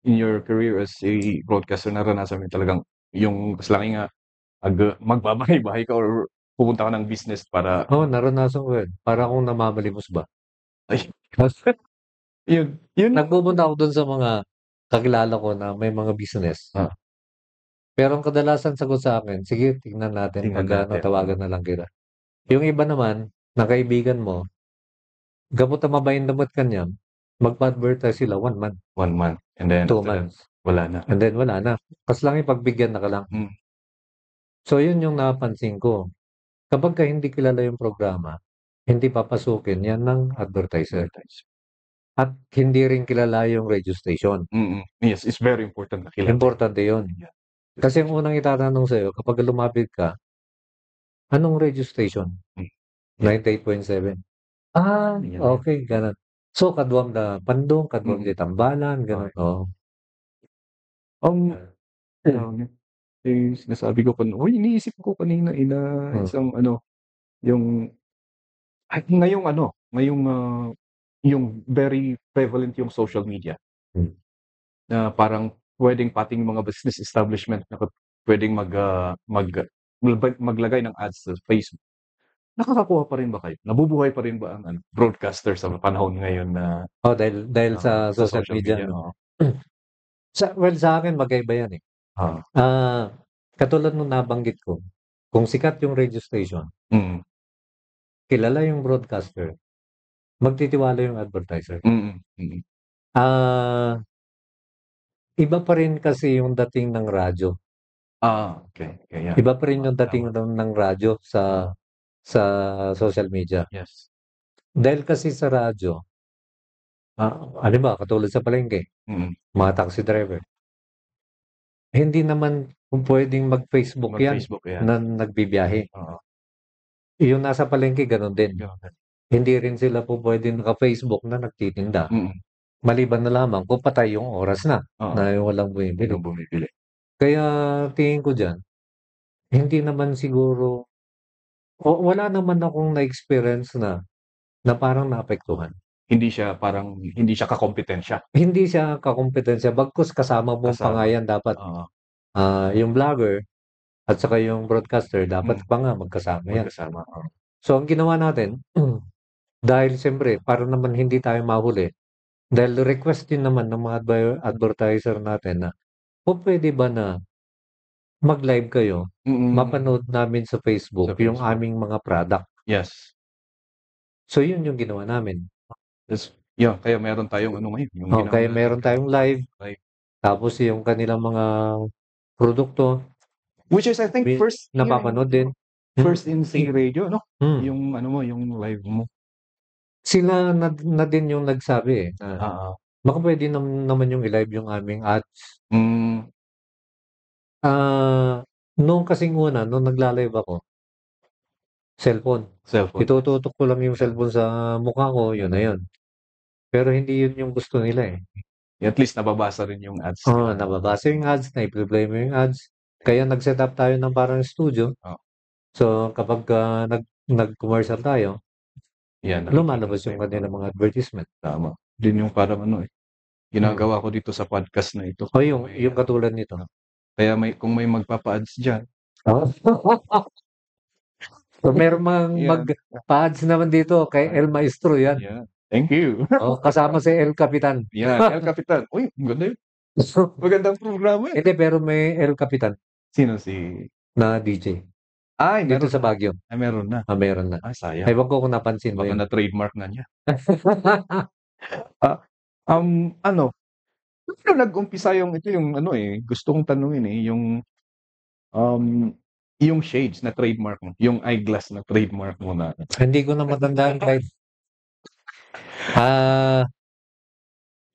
S5: In your career as a broadcaster, naranasan mo talagang yung kaslaki nga magbabahay-bahay ka or pupunta ka ng business para...
S6: Oo, naranasan ko yun. Para akong namamalimos ba?
S5: Ay, yun.
S6: Nagpupunta ako dun sa mga kakilala ko na may mga business. Pero ang kadalasan sagot sa akin, sige, tingnan natin. Tawagan na lang kita. Yung iba naman, na kaibigan mo, gamot na mabayin damot kanya, magpa-advertise sila 1 month.
S5: 1 month. And then
S6: 2 months.
S5: Wala na.
S6: And then wala na. Kas lang ipagbigyan na ka lang.
S5: Mm.
S6: So yun yung napansin ko. Kapag ka hindi kilala yung programa, hindi papasukin yan ng advertiser. At hindi rin kilala yung radio station.
S5: Yes, it's very important na kilala.
S6: Importante yun.
S5: Yeah.
S6: Kasi ang unang itatanong sa'yo, kapag lumapit ka, anong radio station? 98.7. Ah,
S5: Yan.
S6: okay, ganun. So, kadwam na Pandong, kadwam di Tambalan, ganun. Oh.
S5: Sinasabi ko iniisip ko kanina isang yung yung very prevalent yung social media. Na parang pwedeng pating mga business establishment na pwedeng maglagay ng ads sa Facebook. Nakakakuha pa rin ba kayo? Nabubuhay pa rin ba ang broadcaster sa panahon ngayon na
S6: Dahil sa social media. No? Sa akin, magkaiba yan eh. Katulad nung nabanggit ko, kung sikat yung radio station, kilala yung broadcaster, magtitiwala yung advertiser. Iba pa rin kasi yung dating ng radyo.
S5: Okay. Yeah.
S6: Iba pa rin yung dating ng radyo sa social media.
S5: Yes.
S6: Dahil kasi sa radyo, ano ba, katulad sa palengke, mga taxi driver, hindi naman kung pwedeng mag-Facebook yan na nagbibiyahe. Yung nasa palengke, ganun din. Hindi rin sila po pwedeng naka-Facebook na nagtitinda. Maliban na lamang kung patay yung oras na walang bumibili. Kaya tingin ko dyan, hindi naman siguro, wala naman akong na-experience na parang naapektuhan.
S5: Hindi siya kakompetensya.
S6: Hindi siya kakompetensya. Bagkus kasama mo pangayan dapat. Yung vlogger at saka yung broadcaster, dapat pa nga magkasama yan. So, ang ginawa natin, dahil siyempre, para naman hindi tayo mahuli, dahil request din naman ng mga advertiser natin na, pwede ba na mag-live kayo, mapanood namin sa Facebook yung aming mga product.
S5: Yes.
S6: So, yun yung ginawa namin.
S5: Kaya meron tayong ngayon.
S6: Kaya meron tayong live. Tapos yung kanilang mga produkto.
S5: Which is, I think, first
S6: napapanood din.
S5: First in Say Radio, no? Yung yung live mo.
S6: Sila na din yung nagsabi baka pwede naman yung i-live yung aming ads. Noong kasing una, nung nagla-live ako, cellphone. Itututok ko lang yung cellphone sa mukha ko, yun na yun. Pero hindi yun yung gusto nila eh.
S5: At least nababasa rin yung ads.
S6: Nababasa yung ads, na-play mo yung ads. Kaya nag-set up tayo ng parang studio. So, kapag nag-commercial tayo, lumalabas yung kanilang mga advertisement.
S5: Tama. Din yung parang ginagawa ko dito sa podcast na ito.
S6: Yung katulad nito.
S5: Kaya kung may magpapa-ads dyan.
S6: So, meron mag-pa-ads naman dito kay El Maestro yan.
S5: Yeah. Thank you.
S6: Kasama si El Capitan.
S5: El Capitan. Uy, maganda yun. Magandang programa eh.
S6: Hindi, pero may El Capitan.
S5: Sino
S6: na DJ. Dito sa Baguio.
S5: Meron na.
S6: Meron na.
S5: Sayang.
S6: Ewan ko kung napansin mo
S5: Baka
S6: yun.
S5: na-trademark na niya. Nag-umpisa gusto kong tanungin yung shades na trademark mo, yung eyeglass na trademark mo na.
S6: Hindi ko na matandaan kahit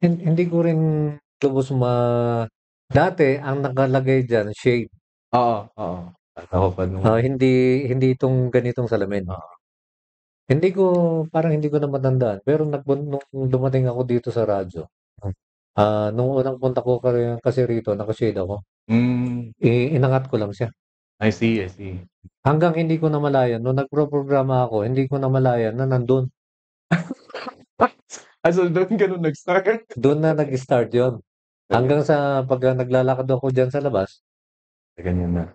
S6: hindi ko rin lubos dati ang nakalagay dyan, shade. Hindi itong ganitong salamin. Parang hindi ko na matandaan. Pero nung dumating ako dito sa radyo, nung unang punta ko kasi rito, nakashade ako. Inangat ko lang siya.
S5: I see.
S6: Hanggang hindi ko na malayan, nung nagpro-programa ako, hindi ko na malayan na nandun.
S5: So doon ganun nag-start?
S6: Doon na nag-start yun. Hanggang sa pag naglalakad ako dyan sa labas,
S5: ganyan na.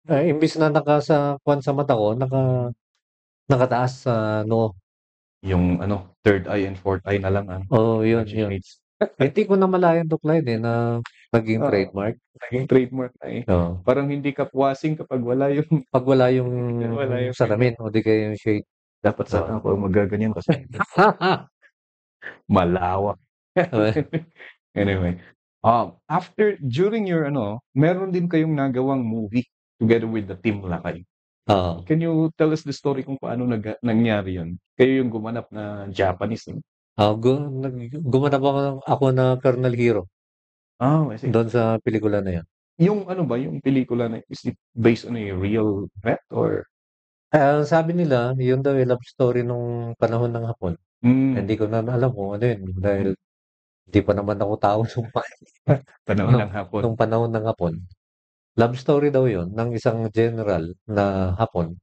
S6: Imbis na sa mata ko, nakataas sa
S5: yung third eye and fourth eye na lang.
S6: Yun. Hindi ko na malayan tuklay na naging trademark.
S5: Naging trademark na eh. Parang hindi ka puwasing kapag wala yung
S6: salamin o di kaya yung shade.
S5: Dapat sana ako magaganyan kasi malawak. Anyway,
S3: During your meron din kayong nagawang movie together with the Team Lakay.
S6: Oo.
S3: Can you tell us the story kung paano nangyari yun? Kayo yung gumanap na Japanese, eh?
S6: Gumanap ako na Colonel Hero
S3: I see.
S6: doon sa pelikula na yan.
S3: Yung yung pelikula na, is it based on a real event or?
S6: Sabi nila, yun daw yung love story nung panahon ng Hapon. Hindi ko na alam kung ano yun. Dahil di pa naman ako tao
S3: Panahon ng Hapon.
S6: nung panahon ng Hapon. Love story daw yun ng isang general na Hapon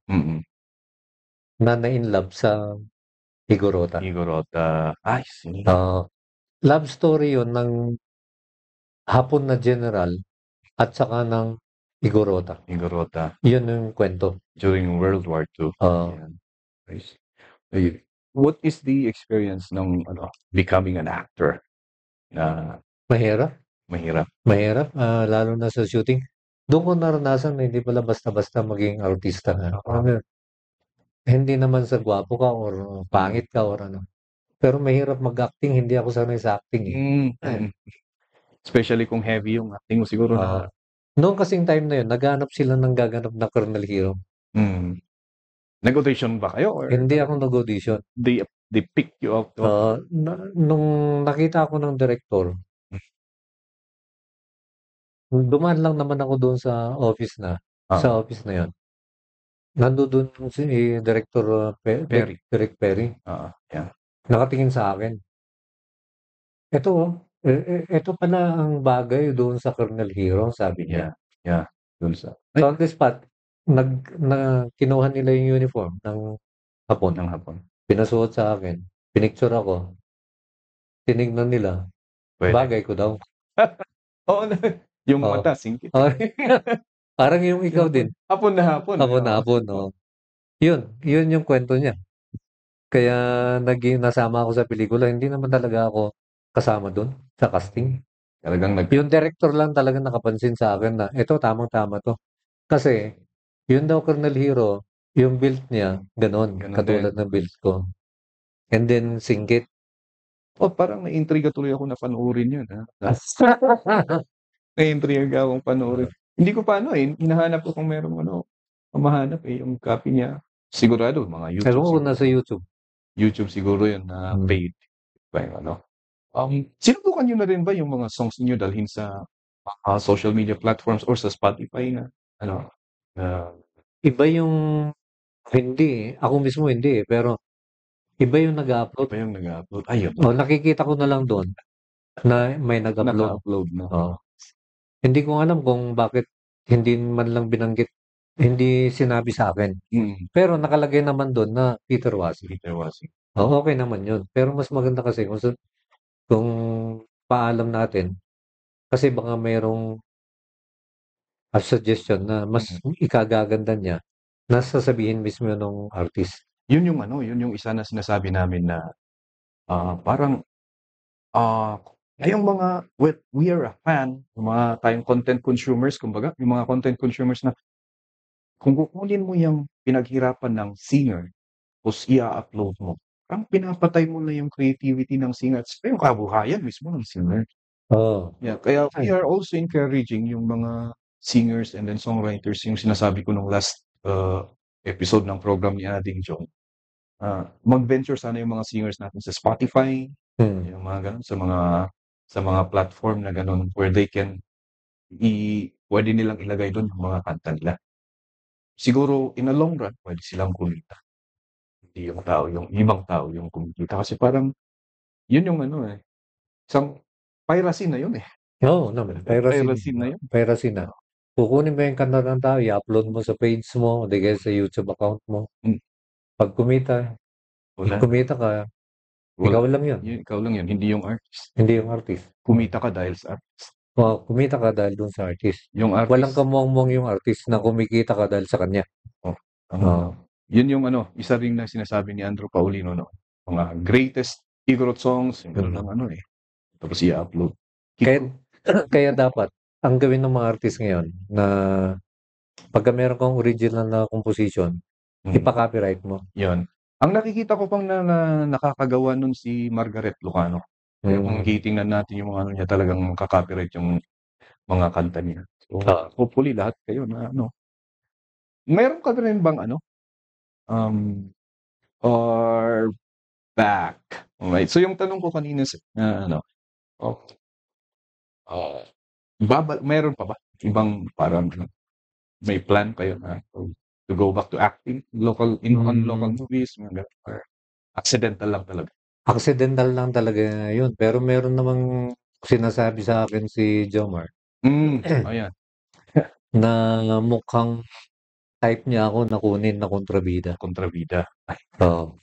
S6: na na-in-love sa Higurota.
S3: I see.
S6: Love story yun ng Hapon na general at saka ng Higurota. Yun yung kwento.
S3: During World War II. Yan. I see. What is the experience ng becoming an actor?
S6: Mahirap.
S3: Mahirap.
S6: Lalo na sa shooting. Doon ko naranasan na hindi pala basta-basta maging artista. Hindi naman sa gwapo ka or pangit ka or ano. Pero mahirap mag-acting. Hindi ako sanay sa acting.
S3: Especially kung heavy yung acting mo siguro na.
S6: Noong kasing time na yun, naghanap sila ng gaganap na Colonel Hero.
S3: Nag-audition ba kayo? Or
S6: Hindi ako nag-audition.
S3: they pick you out?
S6: Nung nakita ako ng director, dumaan lang naman ako doon sa office na yun. Nandoon si Director
S3: Perry.
S6: Derek Perry.
S3: Yeah.
S6: Nakatingin sa akin. Ito pala ang bagay doon sa Colonel Hero, sabi niya.
S3: Yeah. Doon sa.
S6: So on the spot, kinuha nila yung uniform ng Hapon. Pinasuot sa akin. Pinicture ako. Tinignan nila.
S3: Pwede.
S6: Bagay ko daw.
S3: Oo na. Yung mata, singkit.
S6: Parang yung ikaw din.
S3: Hapon na hapon.
S6: Yun yung kwento niya. Kaya nasama ako sa pelikula. Hindi naman talaga ako kasama doon sa casting.
S3: Talagang
S6: Yung director lang talaga nakapansin sa akin na ito tamang-tama to. Kasi yun daw Colonel Hero, yung build niya, ganon katulad ng build ko. And then singkit.
S3: Parang na-intriga tuloy ako na panoorin yun. Na-intriga akong panoorin. Hindi ko pa hinahanap ko kung meron mahanap yung copy niya. Sigurado, mga YouTube.
S6: Alam ko nasa YouTube.
S3: YouTube siguro yun na paid. Sinubukan nyo na rin ba yung mga songs niyo dalhin sa social media platforms or sa Spotify na
S6: Iba yung hindi. Ako mismo hindi. Pero iba yung nag-upload.
S3: Ayun.
S6: Nakikita ko na lang doon na may nag-upload.
S3: Naka-upload na.
S6: Hindi ko alam kung bakit hindi man lang binanggit, hindi sinabi sa akin. Pero nakalagay naman doon na Peter Wasi. Okay naman yun. Pero mas maganda kasi kung paalam natin, kasi baka mayroong suggestion na mas ikagaganda niya na sasabihin mismo ng artist.
S3: Yun yung isa na sinasabi namin na parang yung mga we are a fan, yung mga tayong content consumers, kumbaga, yung mga content consumers na kung kukunin mo yung pinaghirapan ng singer tapos i-upload mo, parang pinapatay mo na yung creativity ng singer at yung kabuhayan mismo ng singer. Yeah, kaya we are also encouraging yung mga singers and then songwriters, yung sinasabi ko nung last episode ng program ni Ading Jong. Mag-venture sana yung mga singers natin sa Spotify, yung mga ganun, sa mga platform na ganun where they can pwede nilang ilagay doon yung mga kanta nila. Siguro in the long run pwede silang kumita. Hindi yung ibang tao yung kumikita kasi parang yun yung isang piracy na yun.
S6: Oo naman. Piracy na yun. Piracy na. Kukunin mo yung kanta ng tao, i-upload mo sa page mo, o di kaya sa YouTube account mo. Pag kumita ka, ikaw lang yun.
S3: Ikaw lang yun, hindi yung artist.
S6: Hindi yung artist.
S3: Kumita ka dahil sa artist.
S6: Kumita ka dahil dun sa artist.
S3: Yung artist.
S6: Walang kamuang-muang yung artist na kumikita ka dahil sa kanya.
S3: Yun yung isa ring na sinasabi ni Andrew Paulino, mga greatest Igorot songs, yung tapos i-upload.
S6: Kaya dapat, ang gawin ng mga artist ngayon na pagka meron kang original na composition, ipa-copyright mo.
S3: Yun. Ang nakikita ko pang na nakakagawa nun si Margaret Lucano.
S5: Kaya kung titingnan natin yung mga ano niya, talagang magka-copyright yung mga kanta niya. So, hopefully lahat kayo na ano. Meron ka rin bang ano, or back. Alright. So yung tanong ko kanina ano, oh, meron pa ba ibang parang may plan kayo na to go back to acting on local movies, mga ganun, or accidental lang talaga?
S6: Accidental lang talaga yun. Pero meron namang sinasabi sa akin si Jomar
S5: Ayan.
S6: na mukhang type niya ako na kunin na kontrabida.
S5: Kontrabida.
S6: Oo.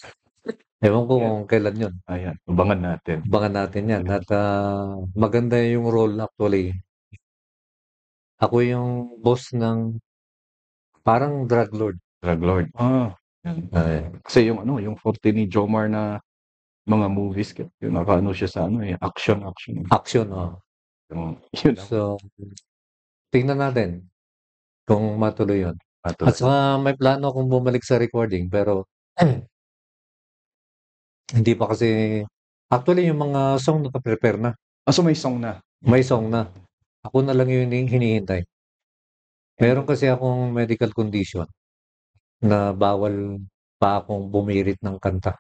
S6: Ewan ko
S5: Ayan.
S6: kung kailan yun.
S5: Ayan. Abangan natin.
S6: Abangan natin yan. At maganda yung role actually. Ako yung boss ng parang drug lord.
S5: Drug Lord. Yan. Kasi yung ano, yung forte ni Jomar na mga movies, yung nakaano siya sa ano, action.
S6: Action, oh.
S5: Yun.
S6: So, tingnan natin kung matuloy yun. At
S5: Matuloy.
S6: saka may plano akong bumalik sa recording pero hindi pa kasi actually yung mga song naka-prepare na.
S5: So may song na.
S6: May song na. Ako na lang yung hinihintay. Meron kasi akong medical condition na bawal pa akong bumirit ng kanta.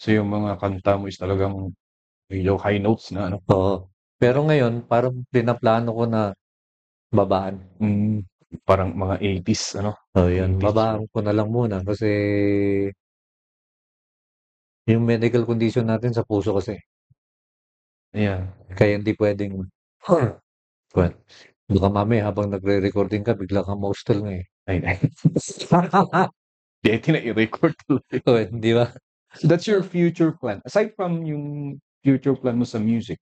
S5: So yung mga kanta mo is talagang medyo high notes na ano?
S6: Oo. Pero ngayon, parang pinaplano ko na babaan.
S5: Parang mga 80s, ano?
S6: So, yan. Babaan ko na lang muna kasi yung medical condition natin sa puso kasi.
S5: Ayan.
S6: Kaya hindi pwedeng well, baka mamaya habang nagre-recording ka, bigla kang ma-hostel nga eh.
S5: Ay. Di na i-record tuloy.
S6: Oh, di ba?
S5: So that's your future plan. Aside from yung future plan mo sa music,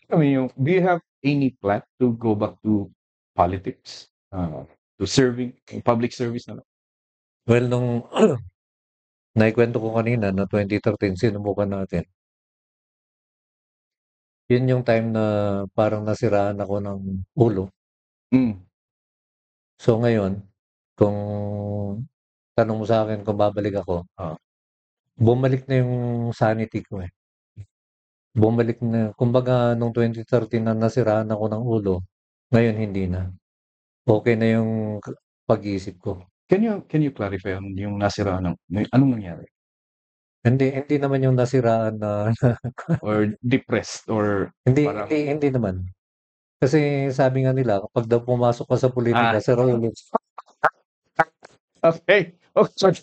S5: I mean, do you have any plan to go back to politics? To serving, public service na lang?
S6: Well, nung naikwento ko kanina na 2013, sinubukan natin. Yun yung time na parang nasiraan ako ng ulo. So ngayon, kung tanong mo sa akin kung babalik ako, bumalik na yung sanity ko eh. Bumalik na, kumbaga nung 2013 na nasiraan ako ng ulo, ngayon hindi na. Okay na yung pag-iisip ko.
S5: Can you clarify yung nasiraan anong nangyari?
S6: Hindi naman yung nasiraan na
S5: or depressed or
S6: hindi naman. Kasi sabi nga nila kapag daw pumasok ka sa politika, sa ulo.
S5: Okay. Oh, sorry.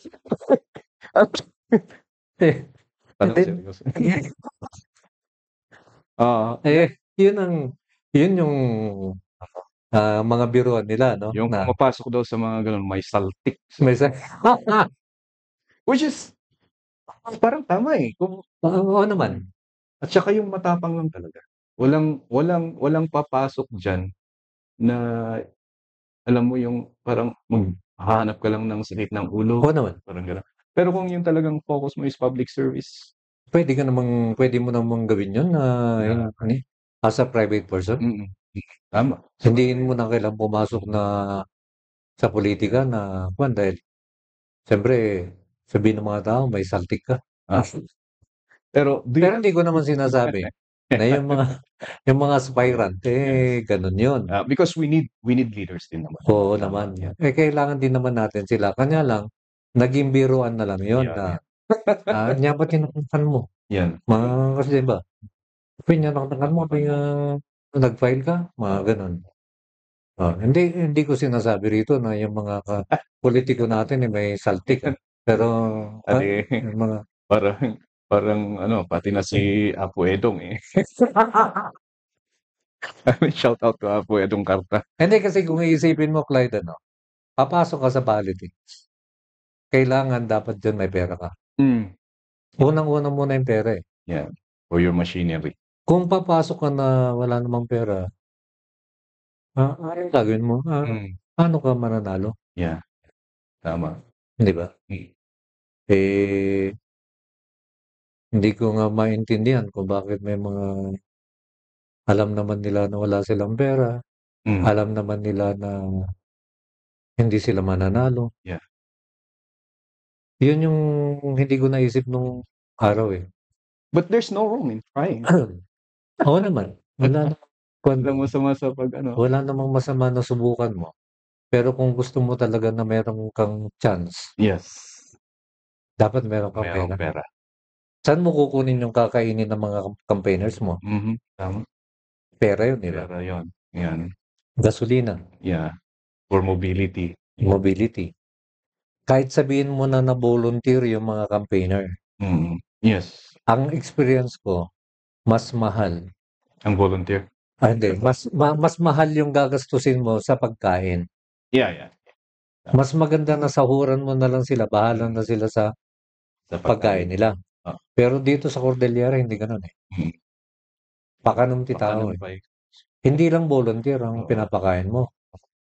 S6: Yun yung mga biruan nila, no?
S5: Yung pumapasok daw sa mga ganun, may saltik. Which is, parang tama eh.
S6: Oo naman.
S5: At saka yung matapang lang talaga. Walang papasok dyan na, alam mo yung parang maghahanap ka lang ng sakit ng ulo.
S6: Oo naman.
S5: Parang gano'n. Pero kung yung talagang focus mo is public service,
S6: pwede mo namang gawin yun na as a private person.
S5: Tama.
S6: Hindi mo na kailangan pumasok na sa politika na dahil siyempre sabihin ng mga tao may saltik ka. Pero hindi ko naman sinasabi na yung mga aspirant ganun yun.
S5: Because we need leaders din naman.
S6: Oo naman. Kailangan din naman natin sila. Kanya lang naging biruan na lang yun na ba't tinatangan mo?
S5: Yan.
S6: Kasi diba? Tinatangan mo nag-file ka? Mga ganun. Hindi ko sinasabi rito na yung mga politiko natin may saltik. Pero yung mga
S5: parang ano, pati na si Apo Edong eh. Shout out to Apo Edong Karta.
S6: Hindi kasi kung iisipin mo, Clyde, papasok ka sa politics. Kailangan dapat dyan may pera ka. Unang-unang muna yung pera eh.
S5: Yeah. For your machinery.
S6: Kung papasok ka na wala namang pera, anong gagawin mo? Paano ka mananalo?
S5: Yeah. Tama.
S6: Di ba? Hindi ko nga maintindihan kung bakit may mga alam naman nila na wala silang pera. Alam naman nila na hindi sila mananalo.
S5: Yeah.
S6: Yun yung hindi ko naisip nung araw eh.
S3: But there's no wrong in trying.
S6: Oo naman. Wala
S3: Walang masama sa
S6: wala namang masama na subukan mo. Pero kung gusto mo talaga na meron kang chance,
S5: Yes.
S6: dapat meron kang
S5: Merong
S6: pera.
S5: pera.
S6: Saan mo kukunin yung kakainin ng mga campaigners mo?
S5: Tama.
S6: Pera yun, di ba?
S5: Pera yun. Yan.
S6: Gasolina,
S5: Yeah. For mobility.
S6: mobility. Kahit sabihin mo na na-volunteer yung mga campaigner,
S5: Yes.
S6: ang experience ko, mas mahal.
S5: Ang volunteer.
S6: Hindi. Mas mahal yung gagastusin mo sa pagkain.
S5: Yeah.
S6: Mas maganda na sahuran mo na lang sila. Bahala na sila sa
S5: Sa
S6: pagkain nila. Pero dito sa Cordillera, hindi ganun eh. Pakanom ti tao eh. Hindi lang volunteer ang pinapakain mo.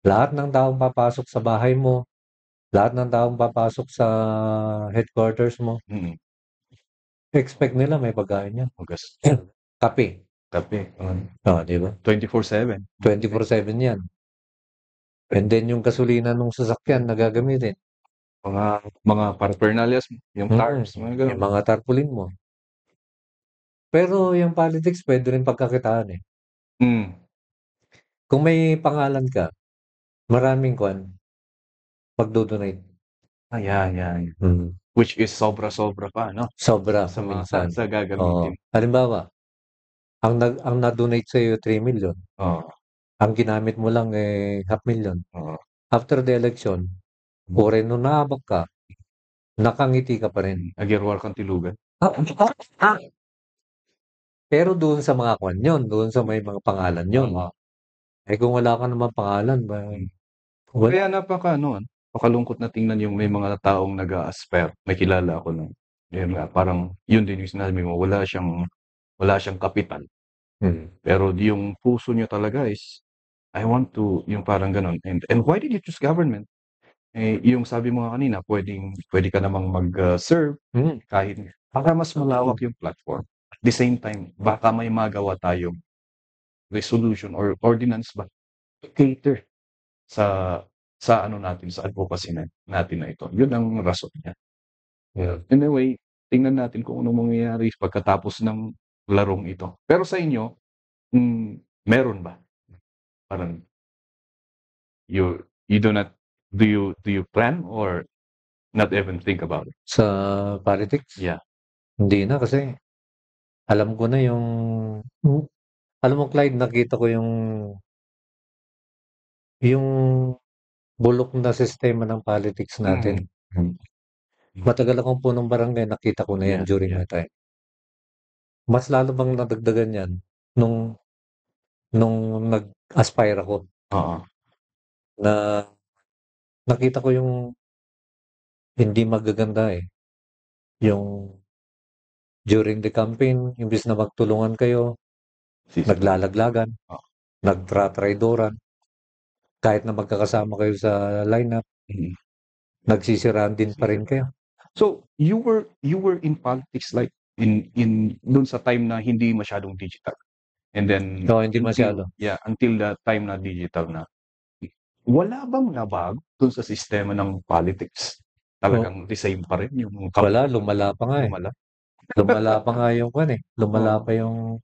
S6: Lahat ng taong papasok sa bahay mo, lahat ng taong papasok sa headquarters mo, expect nila may pagkain yan.
S5: Hugas.
S6: Kape.
S5: Kape.
S6: Di ba?
S5: 24/7.
S6: 24/7 yan. And then yung gasolina nung sasakyan na gagamitin.
S5: Mga paraphernalias, yung cars, mga ganun.
S6: Yung mga tarpaulin mo. Pero yung politics, pwede rin pagkakitaan eh. Kung may pangalan ka, maraming pagdodonate.
S5: Yeah. Which is sobra-sobra pa, no?
S6: Sobra
S5: Sa mga
S6: minsan.
S5: sa gagamitin.
S6: Halimbawa, ang na-donate sa iyo 3 million. Ang ginamit mo lang 500,000. After the election, ore nung naabak ka, nakangiti ka pa rin.
S5: Agirwar kang tilugan.
S6: Pero doon sa mga yun, doon sa may mga pangalan yun. Kung wala ka naman pangalan,
S5: Kaya napakalungkot na tingnan yung may mga taong nag-a-aspire. May kilala ako na, yun nga, parang yun din yung sinabi mo, wala siyang kapital. Pero yung puso niya talaga is, I want to, yung parang ganun. And why did you choose government? Yung sabi mo nga kanina, pwede ka namang mag-serve kahit para mas malawak yung platform. At the same time, baka may magawa tayong resolution or ordinance ba to cater sa natin, sa advocacy natin na ito. Yun ang rason niya. Anyway, tingnan natin kung anong mangyayari pagkatapos ng larong ito. Pero sa inyo, meron ba? Parang you do you plan or not even think about it?
S6: Sa politics?
S5: Yeah.
S6: Hindi na kasi alam ko na alam mo Clyde, nakita ko yung bulok na sistema ng politics natin. Matagal akong punong barangay, nakita ko na yan during my time. Mas lalo bang nadagdagan yan nung nag-aspire ako. Na nakita ko yung hindi magaganda eh. Yung during the campaign, imbis na magtulungan kayo, naglalaglagan, nagtratraidoran, kahit na magkakasama kayo sa lineup, nagsisiraan din pa rin kayo.
S5: So, you were in politics like in dun sa time na hindi masyadong digital. And then
S6: hindi masyado.
S5: Yeah, until the time na digital na. Wala bang nabago dun sa sistema ng politics? Talagang the same pa rin yung
S6: wala, lumala pa nga eh. Lumala pa nga yung lumala pa yung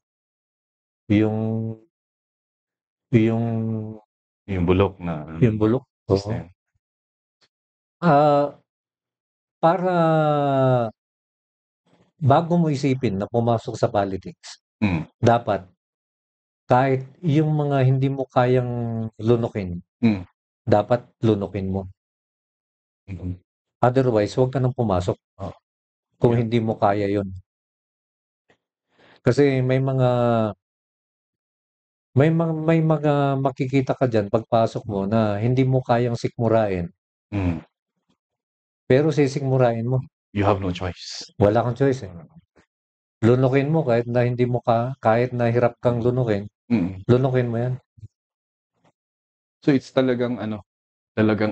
S5: bulok na
S6: yung bulok. Para bago mo isipin na pumasok sa politics, dapat kahit yung mga hindi mo kayang lunukin, dapat lunukin mo. Otherwise, huwag ka nang pumasok kung hindi mo kaya yun. Kasi may mga makikita ka dyan pagpasok mo na hindi mo kayang sikmurain. Pero sisikmurain mo.
S5: You have no choice.
S6: Wala kang choice eh. Lunukin mo kahit na hindi mo kahit na hirap kang lunukin, lunukin mo yan.
S5: So it's talagang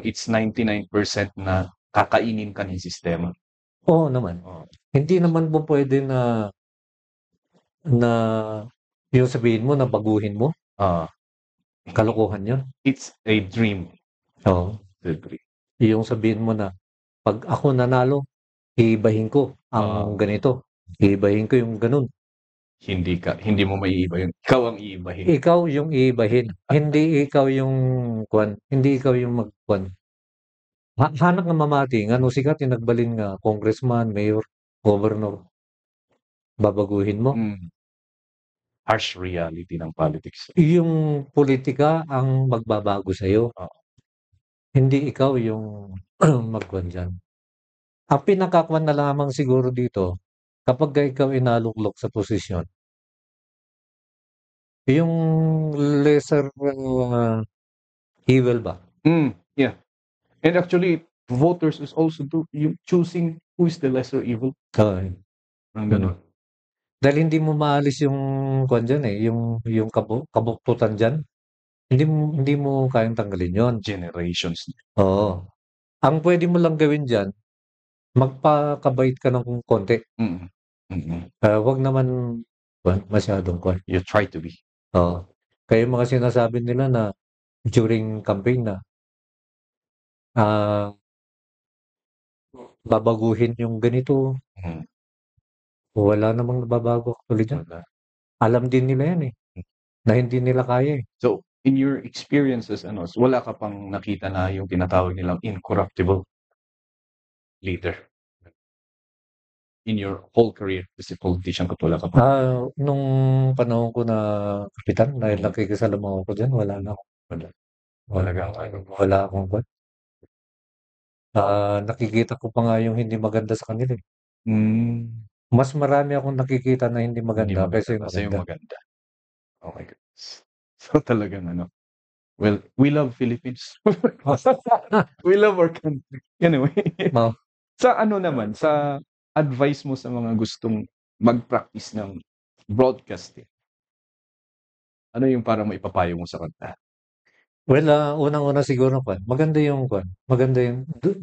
S5: it's 99% na kakainin ka ng sistema.
S6: Oo naman. Hindi naman po pwede na yung sabihin mo na baguhin mo. Kalokohan yun.
S5: It's a dream.
S6: Oo. Yung sabihin mo na pag ako nanalo, iibahin ko ang ganito. Iibahin ko yung ganun.
S5: Hindi mo maiiba yun. Ikaw ang iibahin.
S6: Ikaw yung iibahin. Hindi ikaw yung hindi ikaw yung magkwan. Hanak nga mamating, ano sikat yung nagbalin nga, congressman, mayor, governor, babaguhin mo.
S5: Harsh reality ng politics.
S6: Yung politika ang magbabago sa'yo. Hindi ikaw yung magkwan dyan. Ang pinakakwan na lamang siguro dito, kapag ikaw inaluklok sa posisyon, yung lesser evil ba?
S3: Yeah. And actually, voters is also yung choosing who is the lesser evil. Ang ganun.
S6: Dahil hindi mo maalis yung kwan dyan yung kabuktutan dyan. Hindi mo kayang tanggalin yon.
S5: Generations.
S6: Oo. Ang pwede mo lang gawin dyan, magpakabait ka ng konti. Wag naman masyadong kwan.
S5: You try to be.
S6: Oo. Kaya yung mga sinasabi nila na during campaign na babaguhin yung ganito. Wala namang nababago actually dyan. Alam din nila yan na hindi nila kaya .
S5: So, in your experiences, wala ka pang nakita na yung tinatawag nilang incorruptible leader in your whole career as a politician ka, wala ka pa?
S6: Nung panahon ko na kapitan, dahil nakikisalamuha ako dyan, wala na ako. Wala akong kwan. Nakikita ko pa nga yung hindi maganda sa kanila . Mas marami akong nakikita na hindi maganda kaysa yung maganda.
S5: Oh my goodness. So talagang well, we love Philippines. We love our country. Anyway. Sa naman, sa advice mo sa mga gustong mag-practice ng broadcasting, ano yung para maipapayo mo sa kanila?
S6: Well, unang-una siguro maganda yung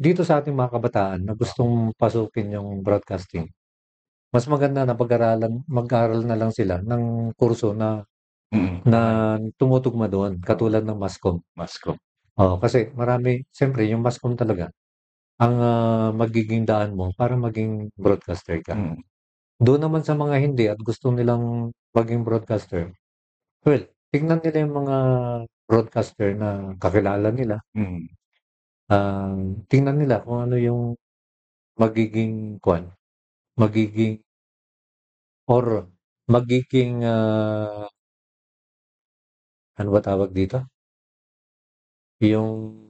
S6: dito sa ating mga kabataan na gustong pasukin yung broadcasting. Mas maganda na mag-aral na lang sila ng kurso na tumutugma doon, katulad ng Mascom. Kasi siyempre yung Mascom talaga, ang magiging daan mo para maging broadcaster ka. Doon naman sa mga hindi at gusto nilang maging broadcaster, well, tignan nila yung mga broadcaster na kakilala nila. Tingnan nila kung ano yung magiging ano ba tawag dito? Yung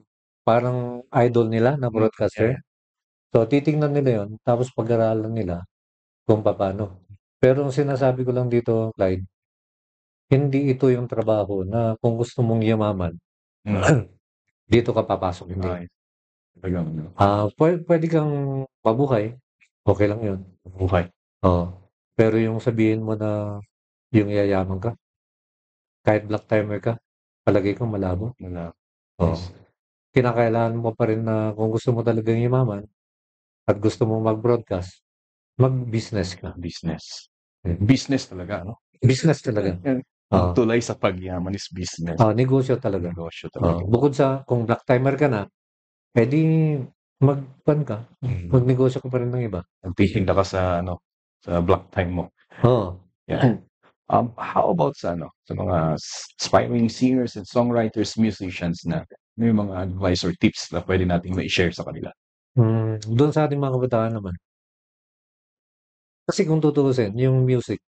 S6: parang idol nila na broadcaster. So, titingnan nila yon, tapos pag-aralan nila kung paano. Pero ang sinasabi ko lang dito, Clyde, hindi ito yung trabaho na kung gusto mong yumaman, dito ka papasok. Hindi. Pwede kang mabuhay. Okay lang yun.
S5: Mabuhay.
S6: Pero yung sabihin mo na yung yayaman ka, kahit black timer ka, palagay ko malabo. Kinakailangan mo pa rin na kung gusto mo talagang yumaman at gusto mo mag-broadcast, mag-business ka.
S5: Business talaga,
S6: Business talaga.
S5: Tulay sa pagyaman is business.
S6: Negosyo talaga.
S5: Negosyo talaga.
S6: Bukod sa kung black timer ka na, edi magnegosyo ka pa rin ng iba.
S5: Magtitinda ka sa black time mo. Yeah. How about sa mga aspiring singers and songwriters, musicians na may mga advice or tips na pwede nating ma-share sa kanila?
S6: Doon sa ating mga kabataan naman. Kasi kung tutuusin, yung music,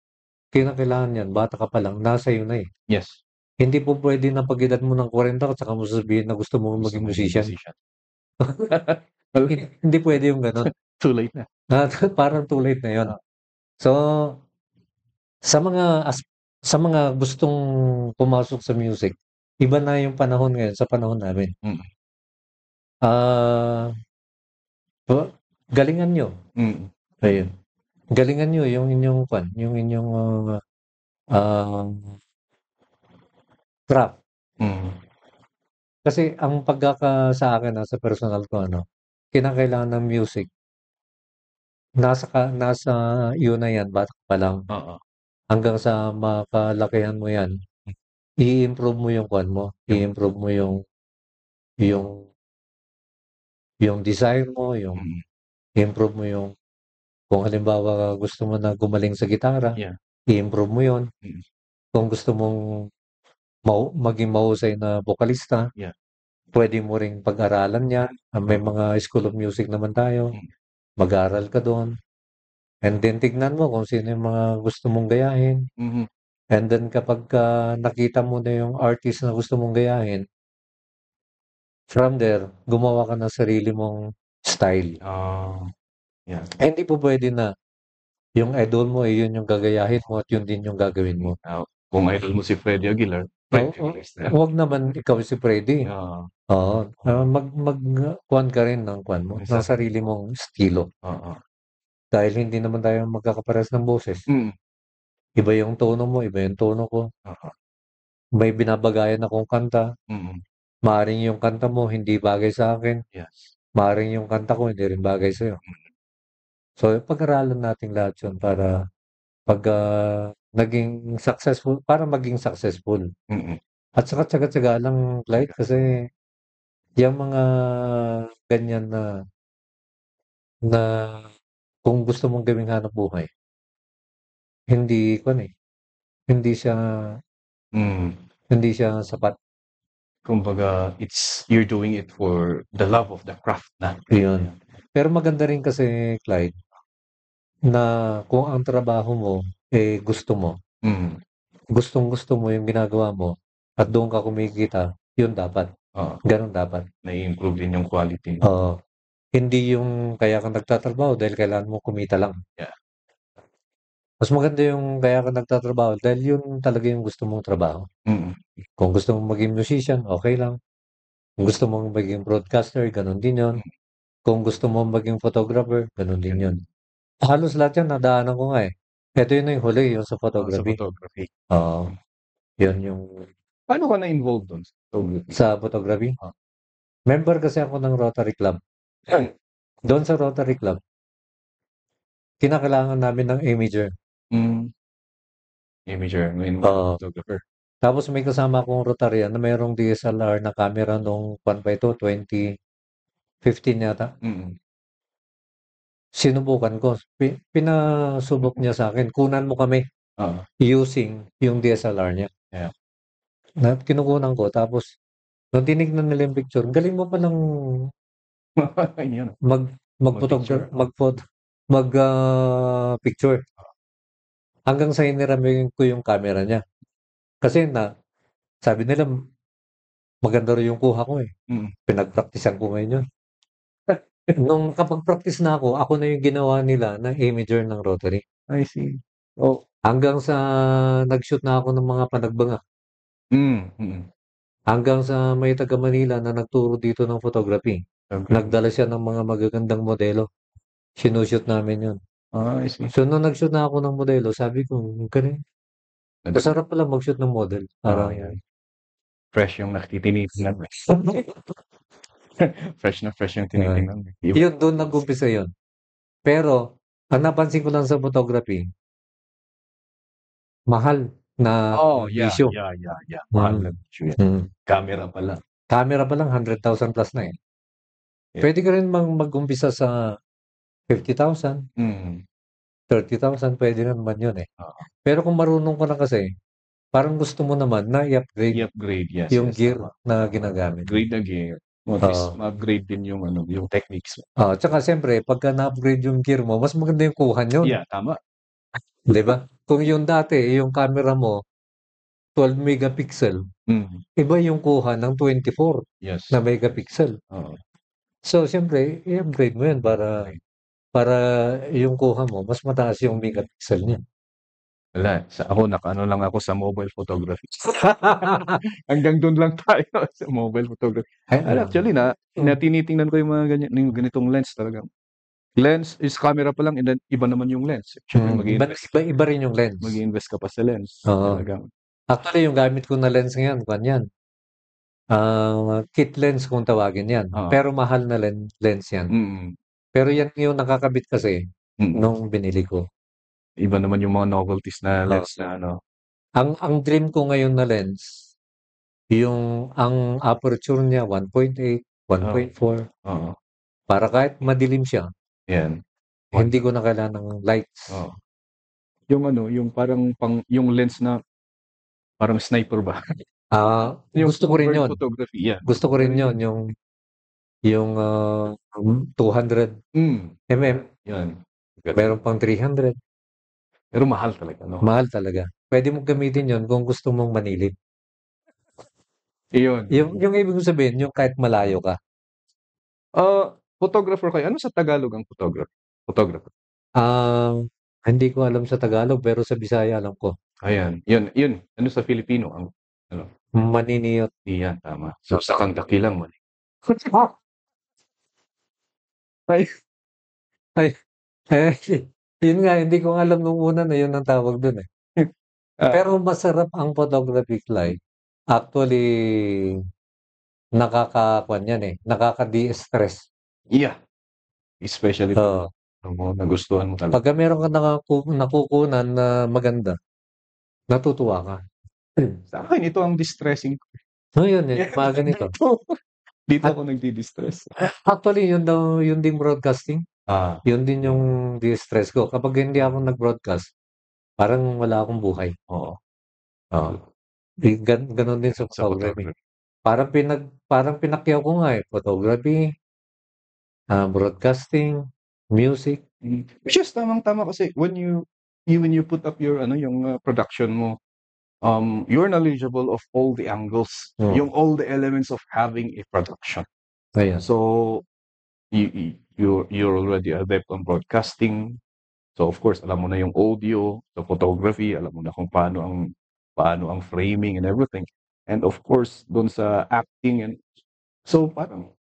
S6: kinakailangan yan, bata ka pa lang, nasa iyo na .
S5: Yes.
S6: Hindi po pwede na pag-edad mo ng 40 at saka mo sabihin na gusto mo maging musician. Hindi pwede yung ganun.
S5: Too late na.
S6: Parang too late na yun. So, sa mga gustong pumasok sa music, iba na yung panahon ngayon sa panahon namin. Galingan nyo. Ayun. Galingan nyo yung inyong craft. Kasi ang sa akin sa personal ko kinakailangan ng music. Nasa iyo na yan, bata pa lang. Hanggang sa makalakihan mo yan, i-improve mo yung mo, i-improve mo yung design mo, i-improve mo yung Kung halimbawa gusto mo na gumaling sa gitara,
S5: Yeah.
S6: i-improve mo yun.
S5: Mm.
S6: Kung gusto mong maging mahusay na bokalista,
S5: Yeah.
S6: pwede mo ring pag-aralan yan. May mga school of music naman tayo.
S5: Mm.
S6: Mag-aral ka doon. And then tignan mo kung sino yung mga gusto mong gayahin.
S5: Mhm.
S6: And then kapag nakita mo na yung artist na gusto mong gayahin, from there, gumawa ka ng sarili mong style.
S5: Yeah.
S6: Hindi po pwede na yung idol mo, yun yung gagayahin mo at yun din yung gagawin mo.
S5: Kung idol mo si Freddie Aguilar,
S6: Huwag naman ikaw si Freddy.
S5: Oo.
S6: Oo. Kuhan ka rin ng kuhan mo, ng sarili mong estilo.
S5: Oo.
S6: Dahil hindi naman tayo magkakapares ng boses.
S5: Mm.
S6: Iba yung tono mo, iba yung tono ko.
S5: Oo.
S6: May binabagayan akong kanta.
S5: Mm.
S6: Maaring yung kanta mo hindi bagay sa akin.
S5: Yes.
S6: Maaring yung kanta ko hindi rin bagay sa'yo. So, pag-aralan natin lahat yun para pag naging successful, para maging successful.
S5: Mm.
S6: At saka tsaga-tsaga lang, Clyde, kasi yung mga ganyan na kung gusto mong gawing hanap buhay, hindi hindi siya sapat.
S5: Kumbaga, you're doing it for the love of the craft na.
S6: Yun. Pero maganda rin kasi, Clyde, na kung ang trabaho mo, gusto mo,
S5: Mm.
S6: gustong-gusto mo yung ginagawa mo, at doon ka kumikita, yun dapat.
S5: Oo.
S6: Ganun dapat.
S5: Na-improve din yung quality.
S6: Oo. Hindi yung kaya ka nagtatrabaho dahil kailangan mo kumita lang.
S5: Yeah.
S6: Mas maganda yung kaya ka nagtatrabaho dahil yun talaga yung gusto mong trabaho.
S5: Mm.
S6: Kung gusto mong maging musician, okay lang. Kung gusto mong maging broadcaster, ganun din yun. Kung gusto mong maging photographer, ganun din yun. Halos lahat yan, nadaanan ko nga eh. Ito yun na yung huli, yung sa
S5: Sa
S6: photography.
S5: photography.
S6: Oo. Yun yung
S5: Paano ka na-involved doon?
S6: sa photography.
S5: Ah.
S6: Member kasi ako ng Rotary Club. Doon sa Rotary Club, kinakailangan namin ng imager.
S5: Imager,
S6: Oo.
S5: photographer.
S6: Tapos may kasama akong Rotarian na mayroong DSLR na camera nung 2015 yata.
S5: Mm.
S6: Sinubukan ko. Pinasubok niya sa akin. Kunan mo kami
S5: Oo.
S6: using yung DSLR niya.
S5: Yeah.
S6: Na kinukunan ko. Tapos, nung tinignan nila yung picture, galing mo palang
S5: Yun.
S6: picture. Hanggang sa hiniramin ko yung camera niya. Kasi sabi nila, maganda rin yung kuha ko eh.
S5: Mm.
S6: Pinagpraktisan ko ngayon yun. Nung kapag-practice na ako na yung ginawa nila na imager ng Rotary.
S5: I see. Oh.
S6: Hanggang sa nag-shoot na ako ng mga panagbanga.
S5: Mm.
S6: Hanggang sa may taga Manila na nagturo dito ng photography.
S5: Okay.
S6: Nagdala siya ng mga magagandang modelo. Sinushoot namin yun.
S5: I see.
S6: So, nung nag-shoot na ako ng modelo, sabi ko, galing. Masarap pala mag-shoot ng model. Parang
S5: yan. Fresh yung nakitinitingnan. Fresh yung tinitingnan.
S6: Yun, doon nag-umpisa yun. Pero, ang napansin ko lang sa photography, mahal na issue.
S5: Yeah. Mahal na issue yan. Camera pa lang.
S6: Camera pa lang, 100,000 plus na eh.
S5: Yeah.
S6: Pwede ka rin mag-umpisa sa 50,000, 30,000, pwede na naman yun eh. Pero kung marunong ka na kasi, parang gusto mo naman na
S5: I-upgrade, yes.
S6: yung gear na ginagamit.
S5: Upgrade na gear. Ma-upgrade din yung techniques.
S6: Tsaka siyempre, pagka na-upgrade yung gear mo, mas maganda yung kuha nyo.
S5: Yeah, tama.
S6: Diba? Kung yung dati, yung camera mo, 12 megapixel, iba yung kuha ng 24 na megapixel. So, siyempre, i-upgrade mo yan para yung kuha mo, mas mataas yung megapixel niya.
S5: Wala. Ako, nakaano lang ako sa mobile photography. Hanggang doon lang tayo sa mobile photography. Actually, tinitingnan ko yung mga ganitong lens talaga. Lens is camera pa lang, and then iba naman yung lens.
S6: Iba rin yung lens.
S5: Mag-invest ka pa sa lens.
S6: Actually, yung gamit ko na lens ngayon, kit lens kung tawagin yan. Pero mahal na lens yan. Pero yan yung nakakabit kasi nung binili ko.
S5: Iba naman yung mga novelties na lens na
S6: Ang dream ko ngayon na lens, ang aperture niya 1.8, 1.4. Para kahit madilim siya,
S5: yan.
S6: Hindi ko na kailangan ng lights.
S3: Oo. Yung ano, yung parang yung lens na parang sniper ba? Yung
S6: Gusto ko rin
S3: bird
S6: yun.
S3: photography, yeah.
S6: Gusto ko rin yun. Yung 200 mm.
S3: Yan.
S6: Meron pang 300.
S3: Pero mahal talaga, no?
S6: Mahal talaga. Pwede mong gamitin yun kung gusto mong manilip.
S3: Iyon.
S6: Yung ibig kong sabihin, yung kahit malayo ka.
S3: Photographer kayo. Ano sa Tagalog ang photographer?
S6: Hindi ko alam sa Tagalog, pero sa Bisaya alam ko.
S3: Ayan. Yun. Ano sa Filipino? Ang
S6: Maniniyot.
S3: iyan, tama. So, sa kang dakilang man.
S6: Yun nga, hindi ko alam nung una na yun ang tawag dun eh. Pero masarap ang photography, Clyde. Actually, nakaka-de-stress.
S3: Yeah. Especially
S6: Oo.
S3: nagustuhan mo talaga.
S6: Pagka meron ka nakukunan na maganda, natutuwa ka.
S3: Sa akin, ito ang distressing.
S6: Yun eh, mga ganito.
S3: Dito ako nagdi-distress.
S6: Actually, yun din broadcasting. Yun din yung distress ko. Kapag hindi ako nag-broadcast, parang wala akong buhay.
S3: Oo.
S6: Ganon din sa photography. Parang pinakyaw ko nga eh. Photography, broadcasting, music.
S3: Which is tamang-tama kasi when you put up your yung production mo, you're knowledgeable of all the angles, yung all the elements of having a production.
S6: Ayan.
S3: So you're already adept on broadcasting. So of course, alam mo na yung audio, the photography, alam mo na kung paano ang framing and everything. And of course, doon sa acting and so parang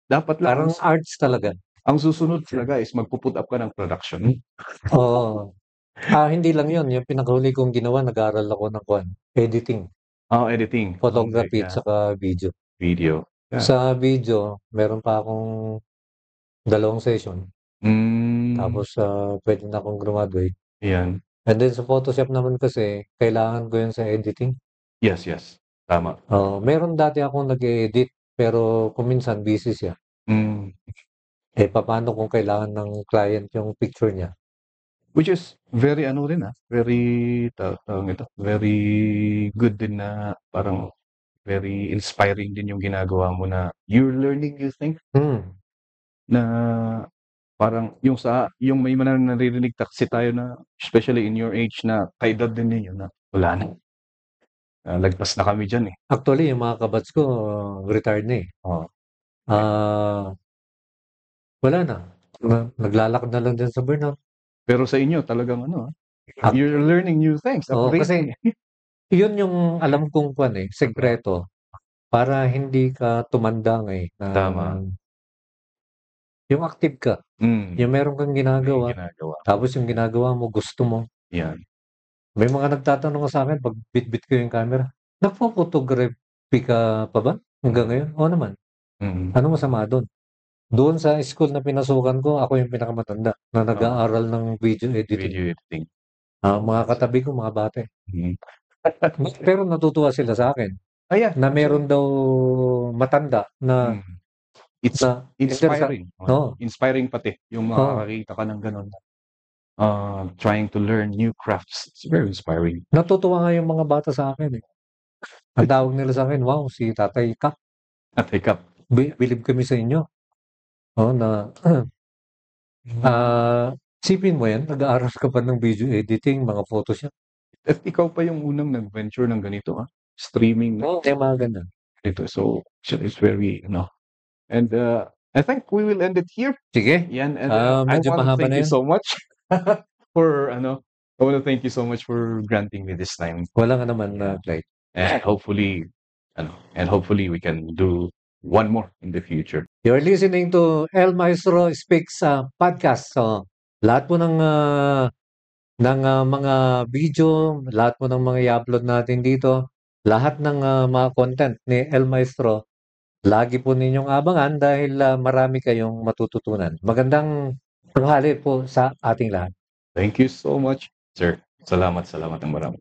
S3: dapat lang
S6: Parang arts talaga.
S3: ang susunod talaga is magpo-put up ka ng production.
S6: Oo. Hindi lang yun. Yung pinakahuli kong ginawa, nag-aaral ako ng editing,
S3: Editing.
S6: photography,
S3: Yeah.
S6: at saka video.
S3: Video. Yeah.
S6: Sa video, meron pa akong 2 session. Tapos, pwede na akong graduate.
S3: Yan.
S6: And then sa Photoshop naman kasi, kailangan ko yun sa editing.
S3: Yes. Tama.
S6: Meron dati akong nag-edit, pero kung minsan busy siya. Paano kung kailangan ng client yung picture niya?
S3: Which is very very very good din na parang very inspiring din yung ginagawa mo na you're learning new things na parang yung may naririnig kasi tayo na especially in your age na kaedad din ninyo na wala na. Lagpas na kami dyan eh.
S6: Actually, yung mga kabats ko, retired na eh. Wala na. Naglalakad na lang dyan sa burnout.
S3: Pero sa inyo talagang you're learning new things.
S6: Kasi yun yung alam kong sekreto para hindi ka tumandang eh.
S3: Tama.
S6: Yung active ka. Yung meron kang ginagawa. Tapos yung ginagawa mo, gusto mo.
S3: Yan.
S6: May mga nagtatanong sa akin pag bit-bit ko yung camera, nagpo-photography ka pa ba? Hanggang ngayon? Oo naman. Ano masama doon? Doon sa school na pinasukan ko, ako yung pinakamatanda na nag-aaral ng video editing. Mga katabi ko, mga bate. Pero natutuwa sila sa akin. Na meron daw matanda na
S3: It's inspiring. Inspiring pati yung makakakita ka ng ganun. Trying to learn new crafts. It's very inspiring.
S6: Natutuwa nga yung mga bata sa akin eh. Ang tawag nila sa akin, wow, si Tatay Kap.
S3: Tatay Kap.
S6: Bilib kami sa inyo. Sipin mo yan, nag-aaral ka pa ng video editing, mga Photoshop.
S3: At ikaw pa yung unang nag-venture ng ganito, streaming.
S6: Yung mga ganun.
S3: So, it's very, And I think we will end it here.
S6: Sige.
S3: Yan. And
S6: medyo
S3: I want to
S6: mahaba
S3: thank
S6: na
S3: you
S6: yan.
S3: so much for, I want to thank you so much for granting me this time.
S6: Wala nga naman, Clyde.
S3: And hopefully we can do one more in the future.
S6: You're listening to El Maestro Speaks podcast. So, lahat po ng mga video, lahat po ng mga i-upload natin dito, lahat ng mga content ni El Maestro, lagi po ninyong abangan dahil marami kayong matututunan. Magandang tanghali po sa ating lahat.
S3: Thank you so much, sir. Salamat ng marami.